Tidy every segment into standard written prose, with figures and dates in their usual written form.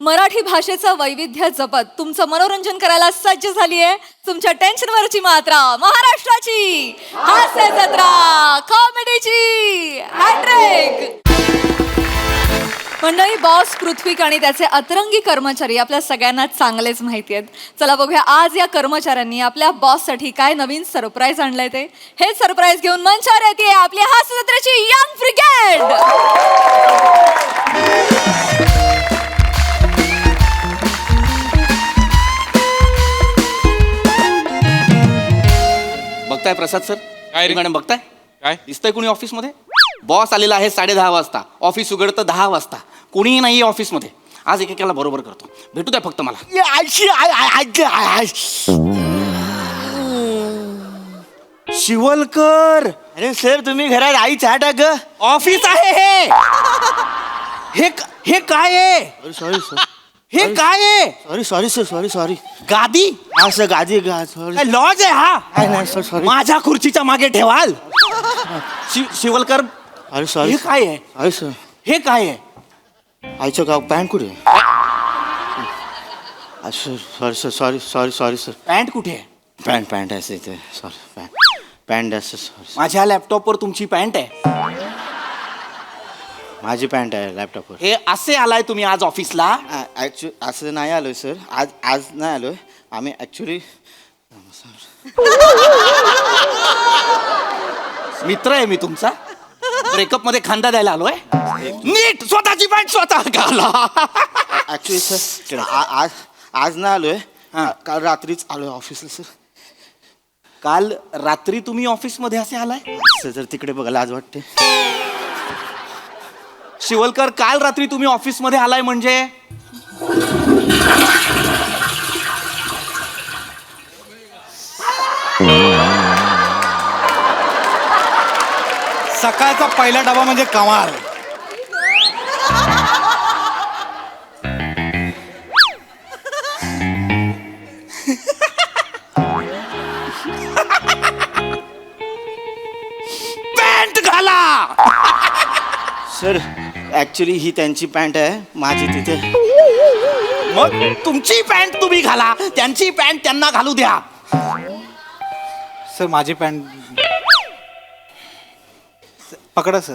मराठी भाषेचं वैविध्य जपत तुमचं मनोरंजन करायला सज्ज झाली आहे तुमच्या टेन्शनवरची मात्रा महाराष्ट्राची हास्य जत्रा कॉमेडीची हॅट्रिक. मंडळी, बॉस पृथ्वीक आणि त्याचे अतरंगी कर्मचारी आपल्या सगळ्यांना चांगलेच माहिती आहेत. चला बघूया आज या कर्मचाऱ्यांनी आपल्या बॉससाठी काय नवीन सरप्राईज आणलंय ते. हे सरप्राईज घेऊन मंचावर येते आपली हास्य जत्रेची यंग ब्रिगेड. बघताय प्रसाद सर? काय रे? मॅडम बघताय? काय दिसतंय कोणी ऑफिसमध्ये? बॉस आलेला आहे 10:30 वाजता, ऑफिस उघडतं 10 वाजता. कोणीही नाही ऑफिसमध्ये. आज एकेकाला बरोबर करतो. भेटू द्या फक्त मला. शिवलकर, अरे सर, तुम्ही घरात आई चहा टाक. ऑफिस आहे हे काय आहे? सॉरी सर, हे काय आहे? Sorry sir, sorry. गादी? हा सर, गादी सॉरी. लॉज आहे हा? नाही सर, सॉरी. माझ्या खुर्चीच्या मागे ठेवाल? शिवलकर, अरे सॉरी. हे काय आहे? अरे सर, हे काय आहे? आईचं गाव पॅन्ट कुठे? Sorry sir. पॅन्ट कुठे आहे? पॅन्ट आहे इथे. सॉरी, पॅन्ट आहे सॉरी. माझ्या लॅपटॉपवर तुमची पॅन्ट आहे. माझी पॅन्ट आहे लॅपटॉपवर. हे असे आलाय तुम्ही आज ऑफिसला? ॲक्च्युली असं नाही आलोय सर. आज नाही आलोय आम्ही ॲक्च्युली. मित्र आहे मी तुमचा. ब्रेकअप मध्ये खांदा द्यायला आलोय. नीट स्वतःची पॅन्ट स्वतः घाला. ॲक्च्युली सर आज नाही आलोय. काल रात्रीच आलोय ऑफिसला सर. काल रात्री तुम्ही ऑफिस मध्ये असे आलाय? सर जर तिकडे बघायला आज वाटते. शिवलकर, काल रात्री तुम्ही ऑफिस मध्ये आलाय म्हणजे? सकाळचा पहिला डबा म्हणजे कमाल. पॅन्ट घाला. सर ॲक्च्युली ही त्यांची पॅन्ट आहे, माझी तिथे. मग तुमची पॅन्ट तुम्ही घाला, त्यांची पॅन्ट त्यांना घालू द्या. सर माझी पॅन्ट पकडा सर.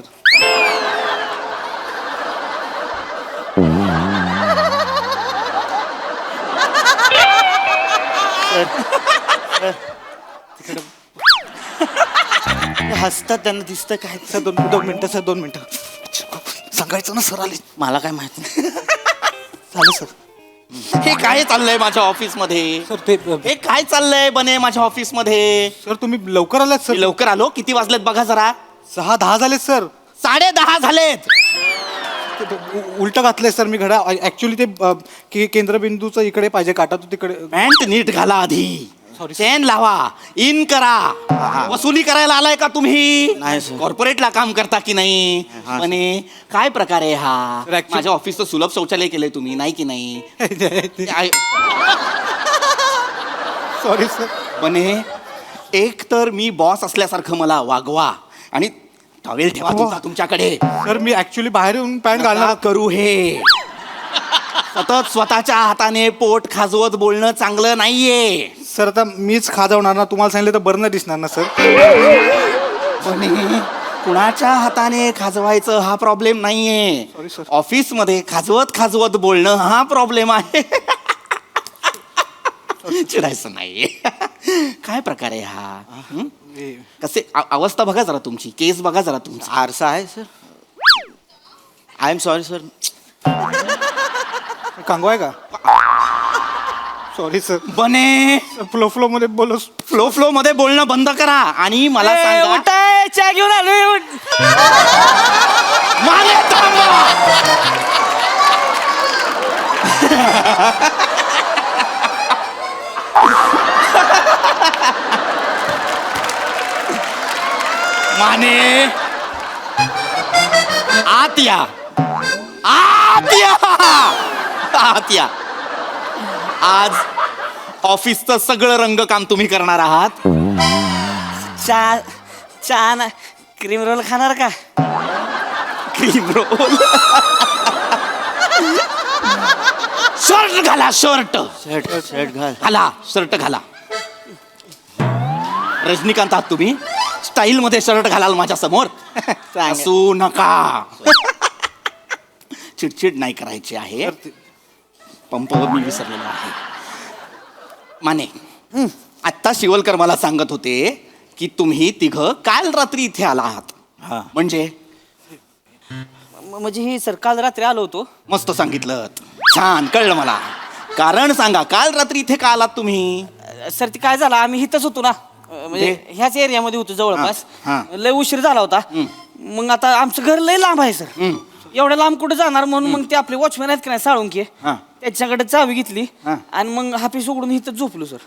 हसतात, त्यांना दिसतं काय. सर दोन मिनिटं सांगायचं ना सर आले. मला काय माहित नाही. झालं सर. हे काय चाललंय माझ्या ऑफिस मध्ये? सर ते हे काय चाललंय बने माझ्या ऑफिस मध्ये? सर तुम्ही लवकर आलात सर. मी लवकर आलो. किती वाजलेत बघा जरा. 6:10 झालेत सर. 10:30 झालेत. उलट घातलंय सर मी घड्या. ऍक्च्युली ते केंद्रबिंदूचं इकडे पाहिजे, काटा तो तिकडे. पॅन्ट नीट घाला आधी. Sorry, चेन लावा. इन करा. वसुली करायला आलाय का तुम्ही? नाही, sir. कॉर्पोरेटला काम करता की नाही? हा, sir. म्हणे काय प्रकार आहे हा? Sir, actually- माझ्या ऑफिसचं सुलभ शौचालय केलंय तुम्ही, नाही की नाही? Sorry sir. म्हणे एक तर मी बॉस असल्यासारखं मला वागवा आणि टॉवेल ठेवा तुमचा तुमच्याकडे. सर मी ऍक्च्युली बाहेर येऊन पॅन्ट नका घालणार. करू हे. सतत स्वतःच्या हाताने पोट खाजवत बोलणं चांगलं नाहीये. सर आता मीच खाजवणार ना, तुम्हाला सांगितलं तर बरं नाही दिसणार ना सर. म्हणे कुणाच्या हाताने खाजवायचं हा प्रॉब्लेम नाहीये. Sorry, sir. ऑफिस मध्ये खाजवत बोलणं हा प्रॉब्लेम आहे. चिडायचं नाहीये. काय प्रकार आहे हा? हं? कसे अवस्था बघा जरा तुमची, केस बघा जरा तुमचा. आरसा आहे sir. I am sorry sir. कांगवा आहे का? Sorry sir. बने फ्लो मध्ये बोलो. फ्लो मध्ये बोलणं बंद करा आणि मला सांगा. चहा घेऊन आलो. मागे थांबा. माने आत या. आज ऑफिसचं सगळं रंगकाम तुम्ही करणार आहात. चहा ना, क्रीम रोल खाणार का? Cream roll. शर्ट घाला शर्ट शर्ट शर्ट घाल. घाला शर्ट घाला. रजनीकांत आहात तुम्ही, स्टाईल मध्ये शर्ट घालाल माझ्या समोर. असू नका. चिडचिड नाही करायची आहे. पंप मी विसरलेलो आहे. माने, आत्ता शिवलकर मला सांगत होते की तुम्ही तिघं काल रात्री इथे आला आहात. हा. म्हणजे म्हणजे ही सर काल रात्री आलो होतो. मस्त सांगितलं. छान कळलं मला. कारण सांगा, काल रात्री इथे का आलात तुम्ही? सर ते काय झालं, आम्ही इथंच होतो ना, म्हणजे ह्याच एरियामध्ये होतो जवळपास. हा. लय उशीर झाला होता. मग आता आमचं घर लय लांब आहे सर. एवढ्या लांब कुठे जाणार म्हणून मग ते आपले वॉचमॅन आहेत की नाही साळुंके, हा. त्याच्याकडे चावी घेतली हा. आणि मग हापीस उघडून इथं झोपलो सर.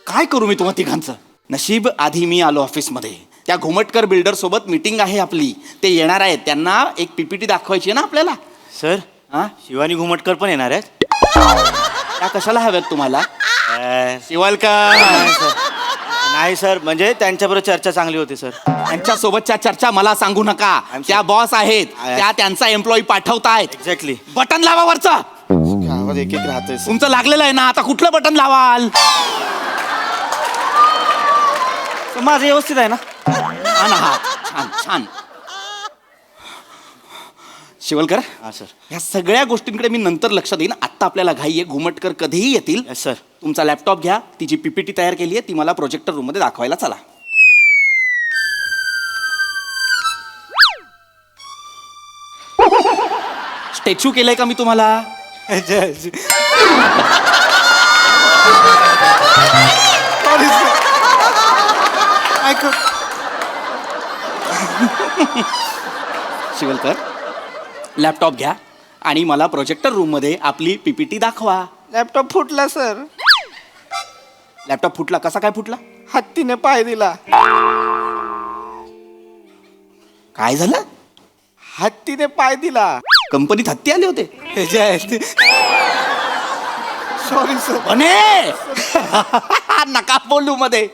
काय करू मी तुम्हा तिघांचं? नशीब आधी मी आलो ऑफिसमध्ये. त्या घुमटकर बिल्डर सोबत मीटिंग आहे आपली. ते येणार आहेत. त्यांना एक पीपीटी दाखवायची आहे ना आपल्याला. सर हा, शिवानी घुमटकर पण येणार आहेत. त्या कशाला हव्यात तुम्हाला? नाही शिवलकर, नाही सर, म्हणजे त्यांच्याबरोबर चर्चा चांगली होती सर. त्यांच्या सोबतच्या चर्चा मला सांगू नका. त्या बॉस आहेत. त्या त्यांचा एम्प्लॉई पाठवतायत. एक्झॅक्टली. बटन लावा वरचं. आवाज एक एक राहतोय सर. तुमचं लागलेलं आहे ना, आता कुठलं बटन लावाल? तर माझं व्यवस्थित आहे ना? छान आहात. छान छान. शिवलकर, हा सर. या सगळ्या गोष्टींकडे मी नंतर लक्ष देईन. आत्ता आपल्याला घाई आहे. घुमटकर कधीही येतील. Yes sir. तुमचा लॅपटॉप घ्या. ती जी पीपीटी तयार केली आहे ती मला प्रोजेक्टर रूम मध्ये दाखवायला चला. स्टॅच्यू केलंय का मी तुम्हाला? शिवलकर, लॅपटॉप घ्या आणि मला प्रोजेक्टर रूम मध्ये आपली पीपीटी दाखवा. लॅपटॉप फुटला सर. लॅपटॉप फुटला? कसा काय फुटला? हत्तीने पाय दिला. काय झालं? हत्तीने पाय दिला. कंपनीत हत्ती आले होते? Sorry sir. बने नका बोलू मध्ये.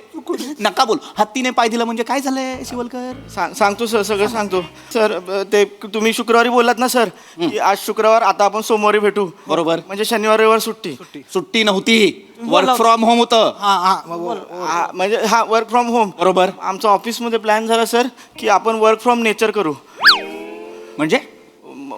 नका बोल. हत्तीने पाय दिला म्हणजे काय झालंय शिवलकर? सांगतो सर, सगळं सांगतो सर. ते तुम्ही शुक्रवारी बोललात ना सर की आज शुक्रवार, आता आपण सोमवारी भेटू. बरोबर. म्हणजे शनिवार रविवार सुट्टी. सुट्टी नव्हती, वर्क फ्रॉम होम होतं. म्हणजे हा वर्क फ्रॉम होम. बरोबर. आमचा ऑफिसमध्ये प्लॅन झाला सर की आपण वर्क फ्रॉम नेचर करू. म्हणजे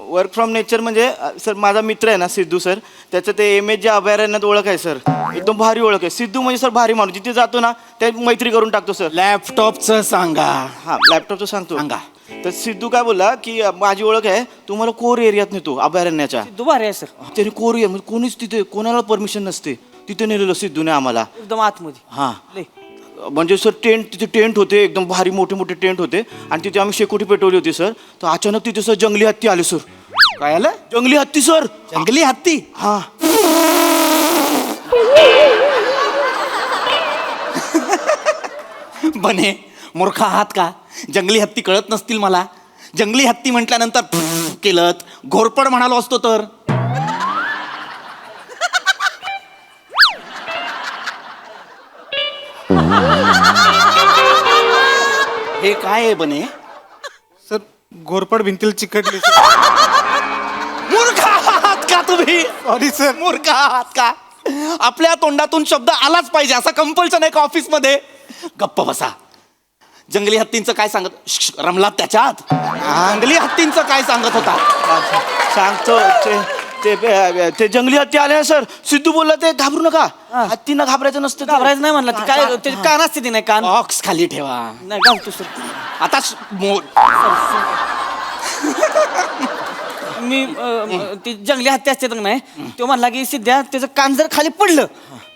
वर्क फ्रॉम नेचर म्हणजे सर, माझा मित्र आहे ना सिद्धू सर, त्याचं ते MH जे अभयारण्यात ओळख आहे सर. एकदम भारी ओळख आहे. सिद्धू म्हणजे सर भारी माणूस. जिथे जातो ना त्या मैत्री करून टाकतो सर. लॅपटॉपचं सांगा. हा, लॅपटॉपचं सांगतो. सांगा. तर सिद्धू काय बोलला की माझी ओळख आहे, तुम्हाला कोर एरियात नेतो अभयारण्याच्या. दुबारे आहे सर, त्याने कोर एरिया म्हणजे कोणीच तिथे, कोणाला परमिशन नसते, तिथे नेलेलं सिद्धूने आम्हाला. एकदम आतमध्ये. हा, लय. म्हणजे सर तिथे टेंट होते, एकदम भारी मोठे मोठे टेंट होते आणि तिथे आम्ही शेकोटी पेटवली होती सर. तर अचानक तिथे सर जंगली हत्ती आले सर. काय आलं? जंगली हत्ती सर. जंगली हत्ती? हा. बने, मूर्ख आहात का? जंगली हत्ती कळत नसतील मला? जंगली हत्ती म्हटल्यानंतर केलं, घोरपड म्हणालो असतो तर. हे काय आहे बने? सर घोरपड भिंतीला चिकटली. मूर्ख आहात का तुम्ही? Sorry sir. मूर्ख आहात का? आपल्या तोंडातून शब्द आलाच पाहिजे असं कंपल्शन आहे का ऑफिसमध्ये? गप्प बसा. जंगली हत्तींचं काय सांगत? रमलात त्याच्यात? जंगली हत्तींचं काय सांगत होता? सांगतो. ते जंगली हत्ती आले ना सर. सिद्धू बोलला ते घाबरू नका, हत्तींना घाबरायचं नसतं. घाबरायचं नाही म्हणलं. ते काय त्याचे कान असते ती नाही कान. बॉक्स खाली ठेवा. नाही घालतो सर. आता मी ती जंगली हत्ती असते तर नाही, तो म्हणला की सिद्ध्या त्याचं कान जर खाली पडलं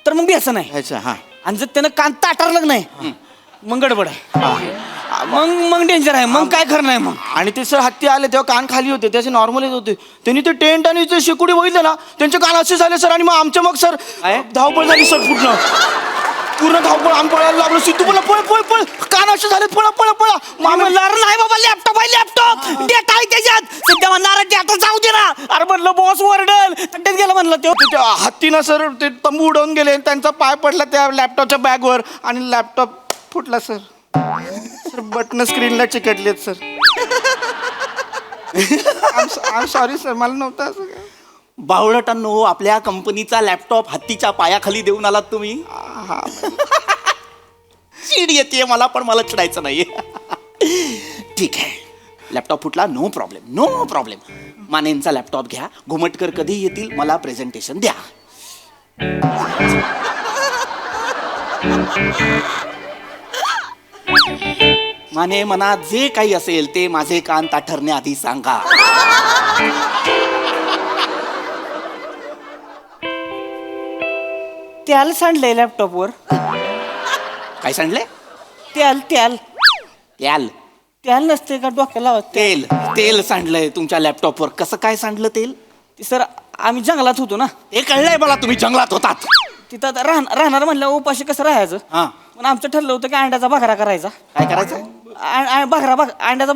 तर मग बेसन नाही. अच्छा. हा. आणि जर त्यानं कान ताटारलं नाही मग गडबड आहे. मग डेंजर आहे. मग काय खरं नाही मग. आणि ते सर हत्ती आले तेव्हा कान खाली होते, त्याचे नॉर्मल येत होते. त्यांनी ते टेंट आणि ते शेकोटी बघितलं ना, त्यांचे कान असे झाले सर. आणि मग आमच्या मग सर धावपळ झाली सर. पूर्ण धावपळ. आम्ही पळायला लागलो. सिद्धू बोला पळ पळ पळ, कान असे झाले, पळा पळा पळा. मग म्हणलं अरे नाही बाबा, लॅपटॉप आहे, लॅपटॉप डेटा आहे त्याच्यात. सध्या म्हणणार डेटा जाऊ दे ना. अरे म्हणलं बॉस वरडल. तट्ट्यात गेलं म्हणलं ते. हत्तीनं सर ते तंबू उडवून गेले. त्यांचा पाय पडला त्या लॅपटॉपच्या बॅगवर आणि लॅपटॉप फुटला सर. सर बटन स्क्रीनला चिकटलेत sir. I am sorry sir, मला नव्हतं असं काय. बावळटांनो, आपल्या कंपनीचा लॅपटॉप हत्तीच्या पायाखाली देऊन आलात तुम्ही. चिड येते मला, पण मला चिडायचं नाही. ठीक आहे, लॅपटॉप फुटला, नो प्रॉब्लेम, नो प्रॉब्लेम. मानेंचा लॅपटॉप घ्या, घुमटकर कधी येतील मला प्रेझेंटेशन द्या. माने, मनात जे काही असेल ते माझे कान ताठरण्याआधी सांगा. त्याल सांडलंय लॅपटॉपवर. काय सांडले? त्याल त्याल त्याल त्याल नसते का डोक्याला लावत? तेल तेल सांडलंय तुमच्या लॅपटॉपवर. कसं काय सांडलं तेल? ते सर आम्ही जंगलात होतो ना, हे कळलंय मला, तुम्ही जंगलात होतात. तिथं आता राहणार म्हणलं उपाशी कसं राहायचं. हा, पण आमचं ठरलं होतं की अंड्याचा बघरा करायचा. काय करायचं? अंड्याचा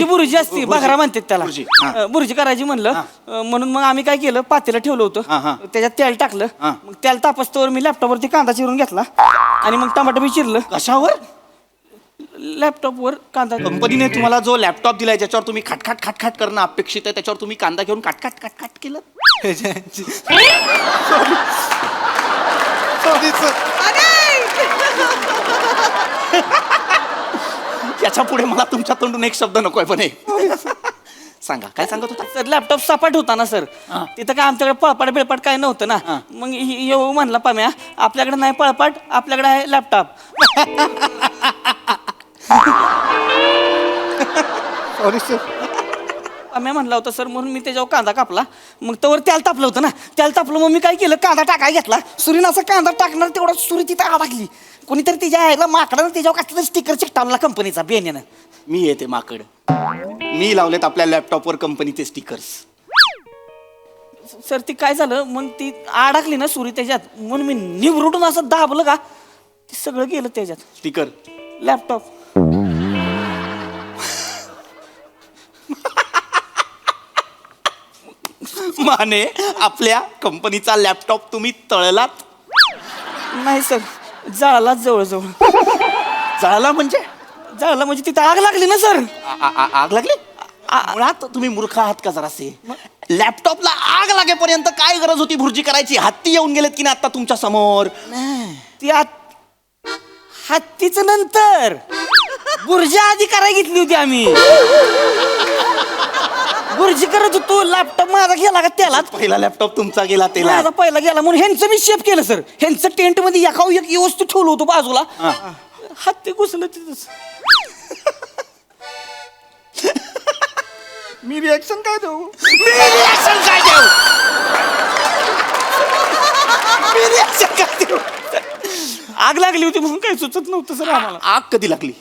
बुर्जी असते, बघरा म्हणतात त्याला. बुर्जी, हा. बुर्जी करायची म्हणलं. म्हणून मग आम्ही काय केलं, पातेलं ठेवलं हा, हा. होतं, त्याच्यात तेल टाकलं. हा. मग तेल तापस्तवर मी लॅपटॉपवरती कांदा चिरून घेतला आणि मग टमाटर मी चिरलं. कशावर? लॅपटॉपवर कांदा. कंपनीने तुम्हाला जो लॅपटॉप दिलाय ज्याच्यावर तुम्ही खटखट खटखट करणं अपेक्षित आहे, त्याच्यावर तुम्ही कांदा घेऊन काटकाट काटकाट केलं. Sorry sir. याच्या पुढे मला तुमच्या तोंडून एक शब्द नकोय. पण हे सांगा, काय सांगत होता? सर लॅपटॉप सपाट होता ना सर, हा. तिथं काय आमच्याकडे पळपाट बिळपाट काय नव्हतं ना. हा. मग येऊ म्हणला पाम्या, आपल्याकडे नाही पळपाट, आपल्याकडे आहे लॅपटॉप. Sorry sir. पाम्या म्हणला होता सर, म्हणून मी त्याच्यावर कांदा कापला. मग तवर त्याला तापलं होतं ना, त्याला तापलं. मग मी काय केलं, कांदा टाकाय घेतला. सुरीनं असा कांदा टाकणार तेवढा सुरी तिथं अडकली. कोणीतरी तिच्या आईला माकडानं त्याच्यावर कसलं स्टिकर चिकटावला कंपनीचा बेनेनं. मी येते माकड. मी लावलेत आपल्या लॅपटॉपवर कंपनीचे स्टिकर्स. सर ती काय झालं, मग ती अडकली ना सुरी त्याच्यात, म्हणून मी निवरुटून असं दाबलं का, ते सगळं गेलं त्याच्यात. Sticker laptop. माने, आपल्या कंपनीचा लॅपटॉप तुम्ही तळलात? नाही सर, जळाला जवळजवळ. जळाला म्हणजे? जळाला म्हणजे तिथं आग लागली ना सर. आग लागली? मुळात तुम्ही मूर्ख आहात का जरासे? लॅपटॉपला आग लागेपर्यंत काय गरज होती भुर्जी करायची? हत्ती येऊन गेलेत की नाही आता तुमच्या समोर? ती हत्तीच नंतर बुर्जी आधी करायला घेतली होती आम्ही. बुर्जी करत होतो, लॅपटॉप माझा गेला का त्याला. पहिला लॅपटॉप तुमचा गेला त्याला. माझा पहिला गेला म्हणून ह्यांचं मी शेप केलं सर. ह्यांचं टेंट मध्ये एका एक वस्तू ठेवलं होतं बाजूला. हत्ती घुसलं तिथंच. मी रिॲक्शन काय देऊ? मी reaction काय देऊ? मी reaction काय देऊ? आग लागली होती म्हणून काही सुचत नव्हतं सर आम्हाला. आग कधी लागली?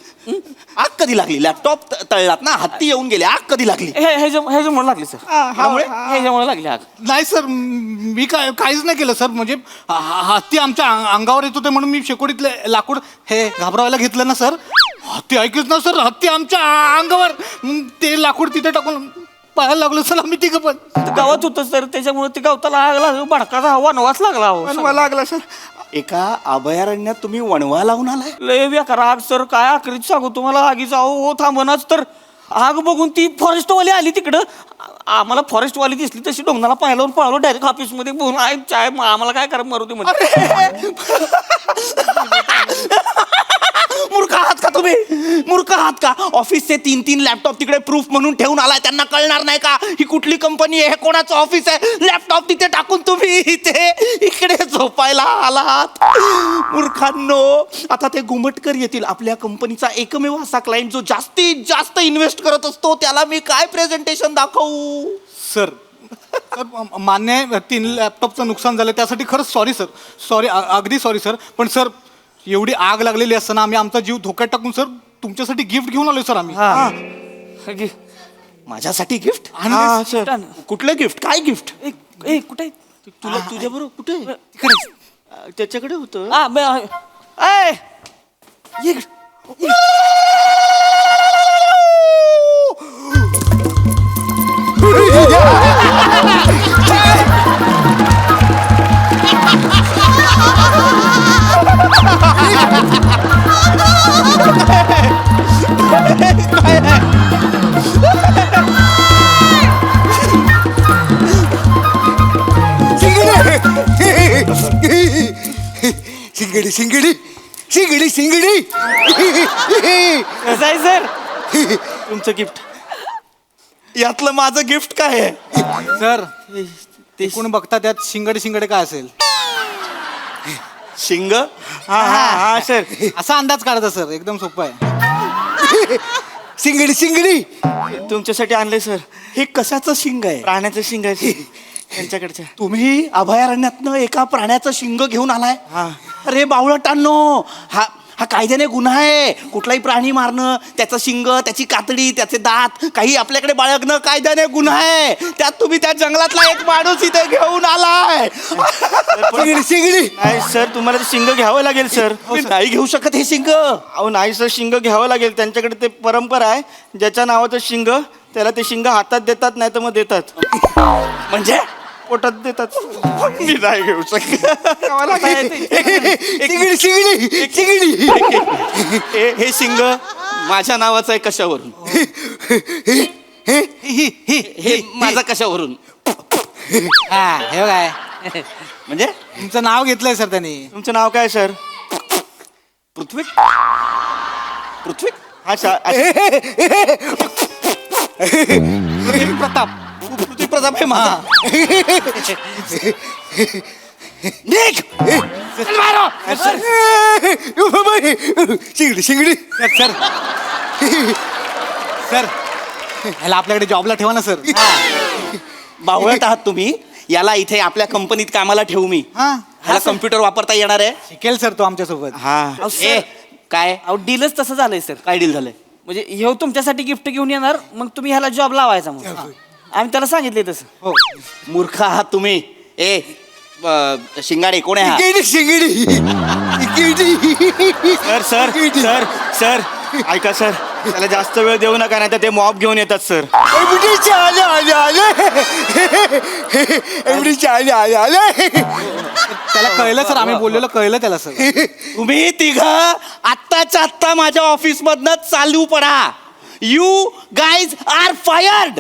आग कधी लागली? लॅपटॉप तळलात ना, हत्ती येऊन गेले, आग कधी लागली? ह्याच्यामुळे लागली सर. ह्याच्यामुळे लागली आग. नाही सर, मी काहीच नाही केलं सर. म्हणजे हत्ती आमच्या अंगावर येत होते म्हणून मी शेकोडीतले लाकूड हे घाबरायला घेतलं ना सर. हत्ती ऐकच ना सर, हत्ती आमच्या अंगावर. मग ते लाकूड तिथे टाकून पाहायला लागलो सर आम्ही तिघं पण. गावात होतं सर, त्याच्यामुळे ते गावताला आग लागली, भडकाचा वनवास लागला हो. मला लागला सर. एका अभयारण्यात तुम्ही वणवा लावून आलाय? लय बेकार आग सर, काय आखरीत सांगू तुम्हाला. आगीचा हो थांबनाच तर. आग बघून ती फॉरेस्टवाली आली तिकडं. आम्हाला फॉरेस्टवाली दिसली तशी डोंगराला पाहिल्यावर पळालो डायरेक्ट ऑफिसमध्ये बोलून, आय चाय आम्हाला काय करा मारू दे म्हणजे. मूर्ख आहात का तुम्ही? मूर्ख आहात का? ऑफिसचे 3-3 लॅपटॉप तिकडे प्रूफ म्हणून ठेवून आलाय, त्यांना कळणार नाही का ही कुठली कंपनी आहे, हे कोणाचं ऑफिस आहे? लॅपटॉप तिथे टाकून तुम्ही इथे इकडे झोपायला आलात. मूर्खांनो, आता ते घुमटकर येतील. आपल्या कंपनीचा एकमेव असा क्लायंट जो जास्तीत जास्त इन्व्हेस्ट करत असतो, त्याला मी काय प्रेझेंटेशन दाखवू? सर मान्य आहे 3 लॅपटॉपचं नुकसान झालं, त्यासाठी खरंच सॉरी सर. सॉरी, अगदी सॉरी सर. पण सर एवढी आग लागलेली असताना आम्ही आमचा जीव धोक्यात टाकून सर तुमच्यासाठी गिफ्ट घेऊन आलोय सर आम्ही. माझ्यासाठी गिफ्ट? सर कुठलं गिफ्ट? काय गिफ्ट? कुठे आहे? तुला तुझ्या बरोबर कुठे? तिकडे त्याच्याकडे होतं. शिंगडी शिंगडी शिंगडी शिंगडी कसं आहे सर तुमचं गिफ्ट. यातलं माझं गिफ्ट काय आहे? सर ते कोण बघता त्यात शिंगडे शिंगडे काय असेल शिंग? हा हा हा सर. असा अंदाज काढायचा सर, एकदम सोपं आहे. शिंगडी शिंगडी तुमच्यासाठी आणलंय सर. हे कशाचं शिंग आहे? प्राण्याचं शिंग आहे त्यांच्याकडच्या. तुम्ही अभयारण्यातनं एका प्राण्याचं शिंग घेऊन आलाय? हा. अरे बावळटांनो, हा कायद्याने गुन्हा आहे. कुठलाही प्राणी मारणं, त्याचं शिंग, त्याची कातडी, त्याचे दात काही आपल्याकडे बाळगणं कायद्याने गुन्हा आहे. त्यात तुम्ही त्या जंगलातला एक माणूस इथे घेऊन आलाय. शिंगडी शिंगडी. नाही सर, तुम्हाला ते शिंग घ्यावं लागेल सर. मी नाही घेऊ शकत हे शिंग. अहो नाही सर, शिंग घ्यावं लागेल. त्यांच्याकडे ते परंपरा आहे, ज्याच्या नावाचं शिंग त्याला ते शिंग हातात देतात, नाही तर मग देतात. म्हणजे पोटात देतात. मी नाही घेऊ शकत. शिंगडी शिंगडी शिंगडी. हे शिंग माझ्या नावाचं आहे कशावरून? हे माझं कशावरून? हा हे काय म्हणजे तुमचं नाव घेतलंय सर त्यांनी. तुमचं नाव काय सर? पृथ्वी? पृथ्वी? हा प्रताप. पृथ्वी प्रताप आहे माझा. निघ! चल बाहेर. शिंगडी शिंगडी. सर सर ह्याला आपल्याकडे जॉबला ठेवा ना सर. बावळट आहात तुम्ही. याला इथे आपल्या कंपनीत कामाला ठेवू मी. हा ह्याला कम्प्युटर वापरता येणार आहे? शिकेल सर तो आमच्यासोबत. हा. ए, काय अहो डीलच तसं झालंय सर. काय डील झालंय? म्हणजे ह्यो तुमच्यासाठी गिफ्ट घेऊन येणार, मग तुम्ही ह्याला जॉब लावायचा. मग आम्ही त्याला सांगितले तसं. हो. मूर्ख आहात तुम्ही. ए शिंगाडे कोण आहे हा? शिंगडी शिंगडी शिंगडी. सर सर सर सर ऐका सर, त्याला जास्त वेळ देऊ नका, नाही तर ते मॉब घेऊन येतात सर. एवढी आले आले आले एवढी आले आले आले. त्याला कळलं सर, आम्ही बोललेलं कळलं त्याला सर. तुम्ही तिघ आत्ताच्या आत्ता माझ्या ऑफिस मधनं चालू पडा. You guys are fired.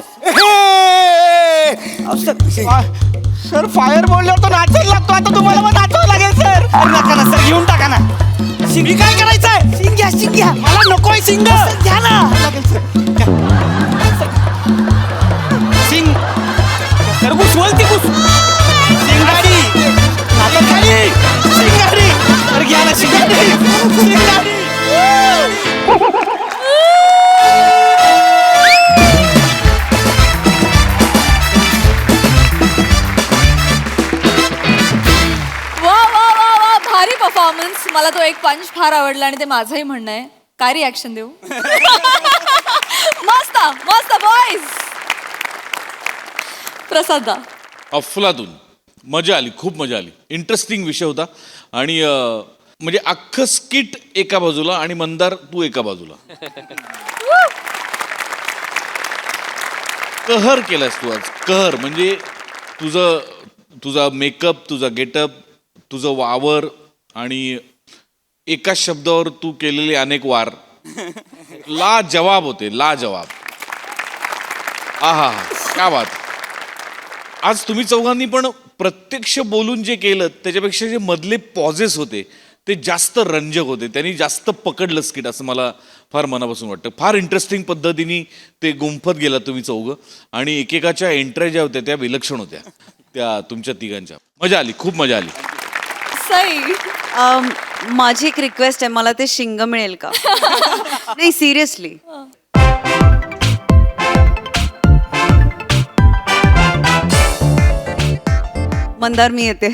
Sir fire बोलल्यावर तो नाचायला लागतो. आता तुम्हाला मग नाचावं लागेल सर. नका ना सर, घेऊन टाका ना. शिंगी काय करायचंय? शिंग घ्या, शिंग घ्या. मला नकोय शिंग. घ्या ना. शिंग सर घुसवल ती घुस. शिंगाडी आता खाली. शिंगाडी अरे घ्या ना शिंगाडी. शिंगाडी. वा वा वा वा, भारी परफॉर्मन्स. मला तो एक पंच फार आवडला आणि ते माझंही म्हणणं आहे. काय रिॲक्शन देऊ? मस्त मस्त बॉईज. प्रसादा. अफलातून मजा आली, खूप मजा आली. इंटरेस्टिंग विषय होता आणि म्हणजे अख्खं स्किट एका बाजूला आणि मंदार तू एका बाजूला. कहर केलास तू आज. कहर म्हणजे तुझा मेकअप, तुझा गेटअप, तुझं वावर आणि एका शब्दावर तू केलेले अनेक वार लाजवाब होते. लाजवाब. आहा क्या बात. आज तुम्ही चौघांनी पण प्रत्यक्ष बोलून जे केलं त्याच्यापेक्षा जे मधले पॉजेस होते ते जास्त रंजक होते. त्यांनी जास्त पकडलं स्किट असं मला फार मनापासून वाटतं. फार इंटरेस्टिंग पद्धतीने ते गुंफत गेला तुम्ही चौघं आणि एकेकाच्या एंट्र्या ज्या होत्या त्या विलक्षण होत्या. त्या तुमच्या तिघांच्या मजा आली, खूप मजा आली. सई. माझी एक रिक्वेस्ट आहे, मला ते शिंग मिळेल का? नाही सिरियसली. मंदार मी येते.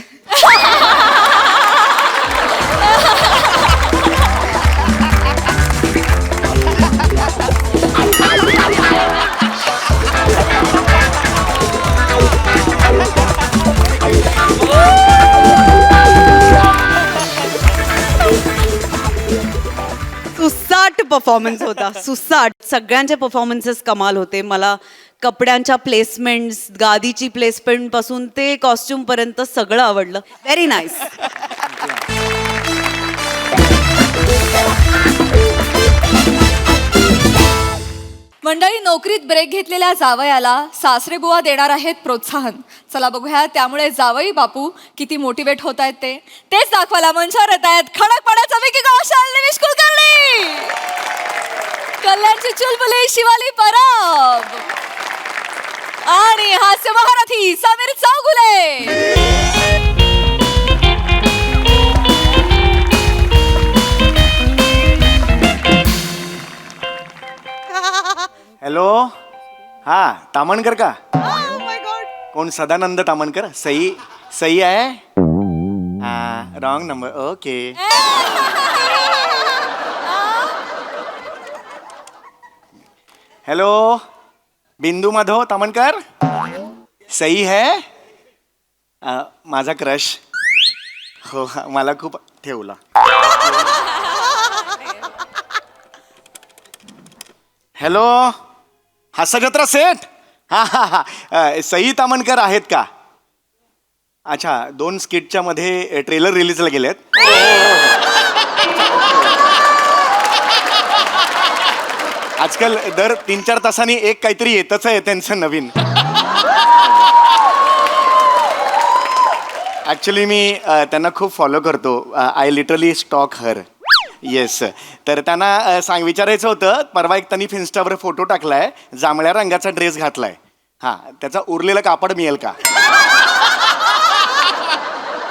सुसाट परफॉर्मन्स होता, सुसाट. सगळ्यांचे परफॉर्मन्सेस कमाल होते. मला कपड्यांच्या प्लेसमेंट्स, गादीची प्लेसमेंट पासून ते कॉस्ट्युम पर्यंत सगळं आवडलं. Very nice. मंडळी, नोकरीत ब्रेक घेतलेल्या जावयाला सासरे बुवा देणार आहेत प्रोत्साहन. चला बघूया त्यामुळे जावई बापू किती मोटिवेट होत आहेत तेच दाखवायला मंचावर येत आहेत खडकपणाचा विकी कौशल, निमिष कुलकर्णी, कल्याणची चुलबुली शिवाली परब आणि हास्य महारथी समीर चौगुले. हॅलो, हा तामणकर का? कोण? सदानंद तामणकर. सई सई आहे? हा, रॉंग नंबर. ओके. हेलो, बिंदू माधव तामणकर. सई है? माझा क्रश. हो, मला खूप ठेवला. हॅलो, हास्यजत्रा सेट. हा हा हा, सई तामणकर आहेत का? अच्छा, 2 स्किटच्या मध्ये ट्रेलर रिलीजला गेलेत. आजकाल दर 3-4 तासांनी एक काहीतरी येतच आहे त्यांचं नवीन. ॲक्च्युली मी त्यांना खूप फॉलो करतो. I literally stock her. Yes. तर त्यांना विचारायचं होतं, परवा एक त्यांनी इन्स्टावर फोटो टाकलाय, जांभळ्या रंगाचा ड्रेस घातलाय. हां, त्याचा उरलेलं कापड मिळेल का?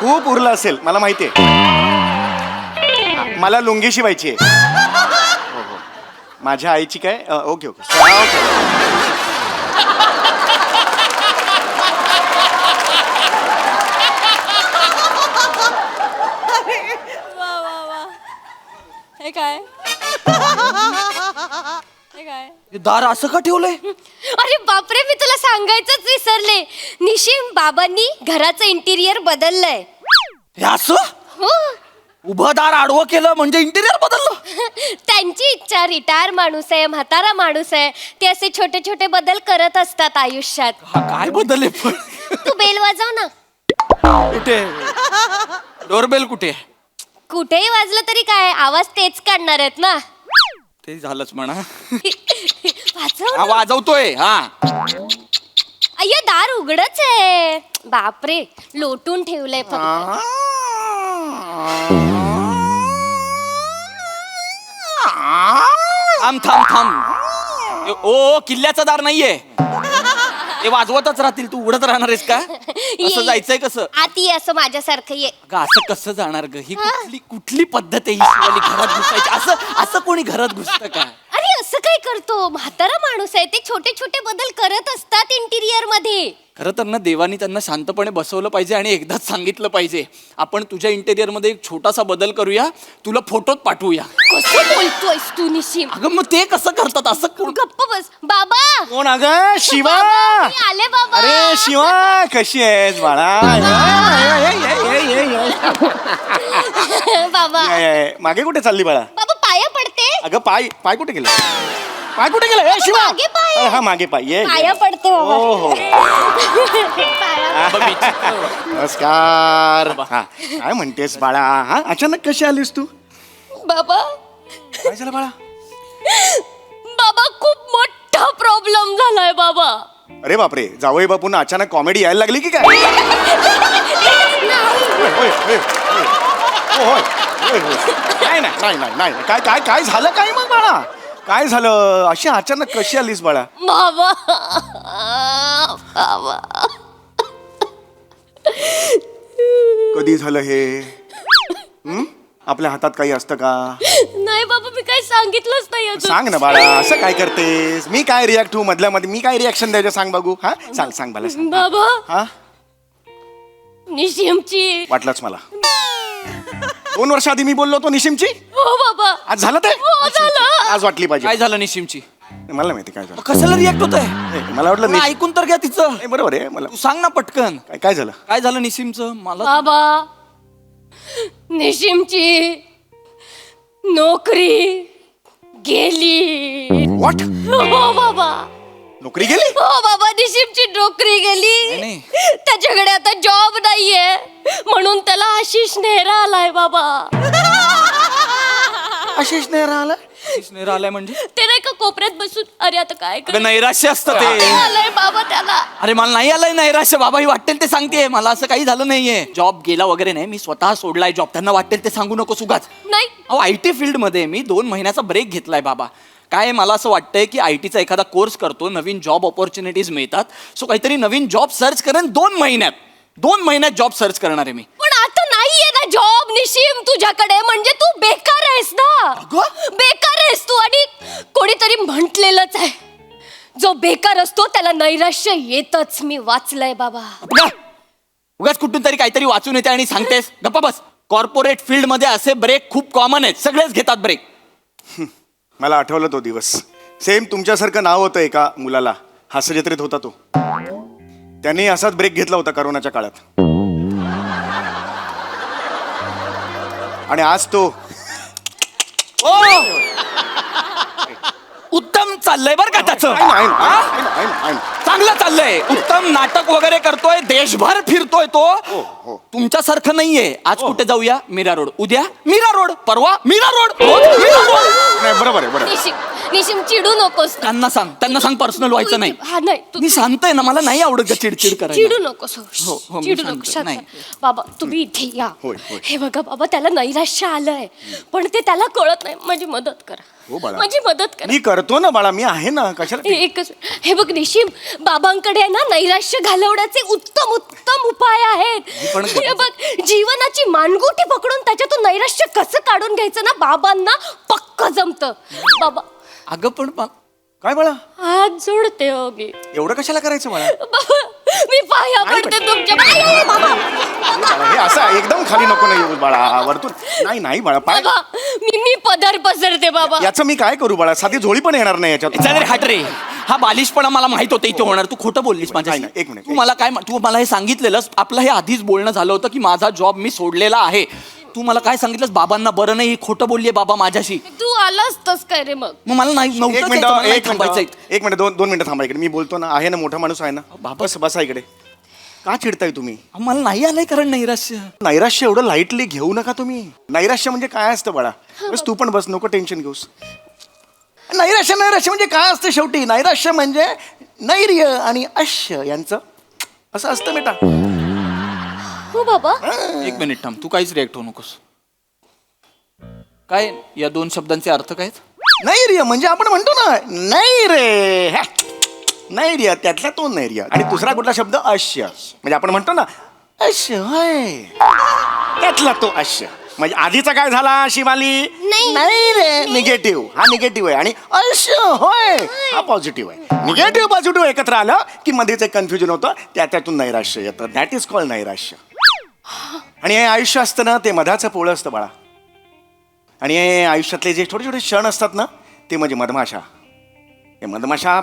खूप उरलं असेल, मला माहिती आहे. मला लुंगी शिवायची आहे. हो हो, माझ्या आईची काय? Okay okay okay. हे काय? हे काय? दार असं का ठेवलंय? अरे बापरे, मी तुला सांगायचंच विसरले. निशिम बाबांनी घराचं इंटिरियर बदललंय. हे असं हो. उभं दार आडवं केलं म्हणजे इंटिरियर बदललं? त्यांची इच्छा. रिटायर माणूस आहे, म्हातारा माणूस आहे, ते असे छोटे छोटे बदल करत असतात आयुष्यात. हा, काय बदलले पण? तू बेल वाजव ना. कुठे डोरबेल? कुठे? कुठेही वाजलं तरी काय, आवाज तेच काढणार आहेत ना. ते झालंच म्हणा. वाजव हा, ना. वाजवतोय. हा, अय्या, दार उघडच आहे. बापरे, लोटून ठेवलंय फक्त. थांब थांब थांब. ओ, किल्ल्याचं दार नाहीये. ते वाजवतच राहतील, तू उघडत राहणार आहेस का? असं जायचंय कसं? आत ये, असं माझ्यासारखं ये. अगं, असं कसं जाणार ग? ही कुठली कुठली पद्धत आहे ही शिवाली घरात घुसायची? असं असं कोणी घरात घुसतं का? अरे असं काय करतो? म्हातारा माणूस आहे, ते छोटे छोटे बदल करत असतात इंटिरियर मध्ये. खरं तर ना, देवानी त्यांना शांतपणे बसवलं पाहिजे आणि एकदाच सांगितलं पाहिजे, आपण तुझ्या इंटेरियर मध्ये एक छोटासा बदल करूया, तुला फोटोत पाठवूया. कसं बोलतोयस तू निशिम? अगं, मग ते कसं करतात? असं कोण? गप्प बस. बाबा, कोण? अगं, शिवा. बाबा, मी आले बाबा. अरे शिवा, कशी आहेस बाळा? बाबा, मागे कुठे चालली बाळा? बाबा पाया पडते. अगं, पाय पाय कुठे गेला? पाय कुठे गेला? ए शिवा, मागे पाय. अरे, हा मागे पाय. ये पाया पडते बाबा. हो हो. पाया. नमस्कार. हा, काय म्हणतेस बाळा? हा, अचानक कशी आलीस तू? बाबा, काय झालं बाळा? बाबा, खूप मोठा प्रॉब्लेम झालाय बाबा. अरे बापरे, जावई बापूंना अचानक कॉमेडी यायला लागली की काय? होय, होय, होय, होय. हो, होय, होय, होय. नाही नाही नाही नाही नाही. काय काय काय झालं काय मग बाळा? काय झालं? अशी अचानक कशी आलीस बाळा? बाबा, बाबा, कधी झालं हे? आपल्या हातात काही असतं का? नाही बाबा, मी काही सांगितलंच नाही अजून. सांग ना बाळा, असं काय करतेस? मी काय रिॲक्ट होऊ मधल्या मध्ये? मी काय रिॲक्शन द्यायचं सांग बघू. हा, सांग सांग बाळा, सांग. बाबा, हा, निशिमची. वाटलंच मला. 2 वर्ष आधी मी बोललो होतो निशिमची. हो बाबा. आज झालं ते? हो, झालं. आज वाटली पाहिजे. काय झालं निशिमची? मला नाही माहिती काय झालं. कशाला रिॲक्ट होत आहे? नाही, मला वाटलं मला ऐकून तर घ्या तिचं. नाही, बरोबर आहे. मला तू सांग ना पटकन. काय काय झालं? काय झालं निशिमचं? मला बाबा, निशिमची नोकरी गेली. व्हॉट? हो बाबा. नोकरी गेली? हो बाबा, निशिमची नोकरी गेली. नाही. त्याच्याकडे आता जॉब नाहीये, म्हणून त्याला आशिष नेहरा आलाय बाबा. आशिष नेहरा आला नेहरा आलाय म्हणजे ते नाही का कोपऱ्यात बसून अरे आता काय अगं नैराश्य असतं ते आलंय बाबा त्याला. अरे मला नाही आलंय नैराश्य बाबा ही वाटेल ते सांगते मला असं काही झालं नाहीये जॉब गेला वगैरे नाही मी स्वतः सोडलाय जॉब त्यांना वाटेल ते सांगू नको उगाच नाही अहो IT फील्ड मध्ये मी 2 महिन्याचा ब्रेक घेतलाय बाबा काय मला असं वाटतंय की ITचा एखादा कोर्स करतो नवीन जॉब ऑपॉर्च्युनिटीज मिळतात सो काहीतरी नवीन जॉब सर्च करेन 2 महिन्यात जॉब सर्च करणार आहे मी पण आता नाहीये ना जॉब निशिम तुझ्याकडे म्हणजे तू बेकार आहेस ना बेकार आहेस तू आणि कोणीतरी म्हटलेलंच आहे जो बेकार असतो त्याला नैराश्य येतच मी वाचलंय बाबा उगाच कुठून तरी काहीतरी वाचून येते आणि सांगतेस गप्पा बस कॉर्पोरेट फील्ड मध्ये असे ब्रेक खूप कॉमन आहेत सगळेच घेतात ब्रेक मला आठवलं तो दिवस सेम तुमच्यासारखं नाव होतं एका मुलाला हास्यजत्रेत होता तो त्यांनी असाच ब्रेक घेतला होता करोनाच्या काळात आणि आज तो उत्तम चाललंय बरं का त्याचं चांगलं चाललंय उत्तम नाटक वगैरे करतोय देशभर फिरतोय तो तुमच्यासारखं नाहीये आज कुठे जाऊया मीरा रोड उद्या मीरा रोड परवा मीरा रोड नाही बरोबर आहे बरोबर निशिम चिडू नकोस त्यांना सांग पर्सनल व्हायचं नाही हा नाही तू मी सांगतोय ना मला नाही आवडत ग चिडचिड चिडू करायला नकोस हो, मी चिडू सांगतो. नको शांत नाही. राहा. बाबा तुम्ही इथे या होय, होय. हे बघा बाबा त्याला नैराश्य आलंय पण ते त्याला कळत नाही माझी मदत हो, करा बाळा. माझी मदत करा मी करतो ना बाळा मी आहे ना कशाला एकच हे बघ निशिम बाबांकडे आहे ना नैराश्य घालवण्याचे उत्तम उत्तम उपाय आहेत पण हे बघ जीवनाची मानगुटी पकडून त्याच्यातून नैराश्य कसं काढून घ्यायचं ना बाबांना पक्क जमतं बाबा अगं पण काय बाळा हात जोडते हो मी एवढं कशाला करायचं बाळा बाबा मी पाया पडते तुमच्या बाबा बाळा, हे असं एकदम खाली नको नाही येऊ बाळा वरतून नाही बाळा पाय बाबा मी पदर पसरते बाबा याचं मी काय करू बाळा साधी झोळी पण येणार नाही याच्यात हट रे हा बालिशपणा मला माहित होतं इथे होणार तू खोटं बोललीस माझ्या नाही, एक मिनिट. तू मला काय तू मला हे सांगितलेलंस आपलं हे आधीच बोलणं झालं होतं की माझा जॉब मी सोडलेला आहे तू मला काय सांगितलंस बाबांना बरं नाही खोटं बोललीये बाबा माझ्याशी तू आलास तस काय रे मग मग मला नाही एक नव्हतं मिनिट त्याचं, मला नाही एक थांबायचंय. मिनिट एक मिनिट दोन मिनिटं थांबा इकडे मी बोलतो ना आहे ना मोठा माणूस आहे ना बस बसा इकडे का चिडताय तुम्ही मला नाही आलंय कारण नैराश्य नैराश्य एवढं लाईटली घेऊ नका तुम्ही नैराश्य म्हणजे काय असतं बाळा बस तू पण बस नको टेन्शन घेऊस नैराश्य म्हणजे काय असतं शेवटी नैराश्य म्हणजे नैर्य आणि अश्य यांचं असं असतं बेटा हो बाबा एक मिनिट थांब तू काहीच रिॲक्ट होऊ नकोस काय या 2 शब्दांचे अर्थ काय आहेत? नैर्य म्हणजे आपण म्हणतो ना नैर्य नैर्य त्यातला तो नैर्य आणि दुसरा कुठला शब्द अश्य म्हणजे आपण म्हणतो ना अश्य होय त्यातला तो अश्य म्हणजे आधीचा काय झाला शिवाली नाही रे निगेटिव्ह हा निगेटिव्ह आहे आणि अश्य होय हा पॉझिटिव्ह आहे निगेटिव्ह पॉझिटिव्ह एकत्र आलं की मध्येच एक कन्फ्युजन होतं त्यातून नैराश्य येतं दॅट इज कॉल्ड नैराश्य आणि हे आयुष्य असतं ना ते मधाचं पोळं असतं बाळा आणि हे आयुष्यातले जे छोटे छोटे क्षण असतात ना ते म्हणजे मधमाशा हे मधमाशा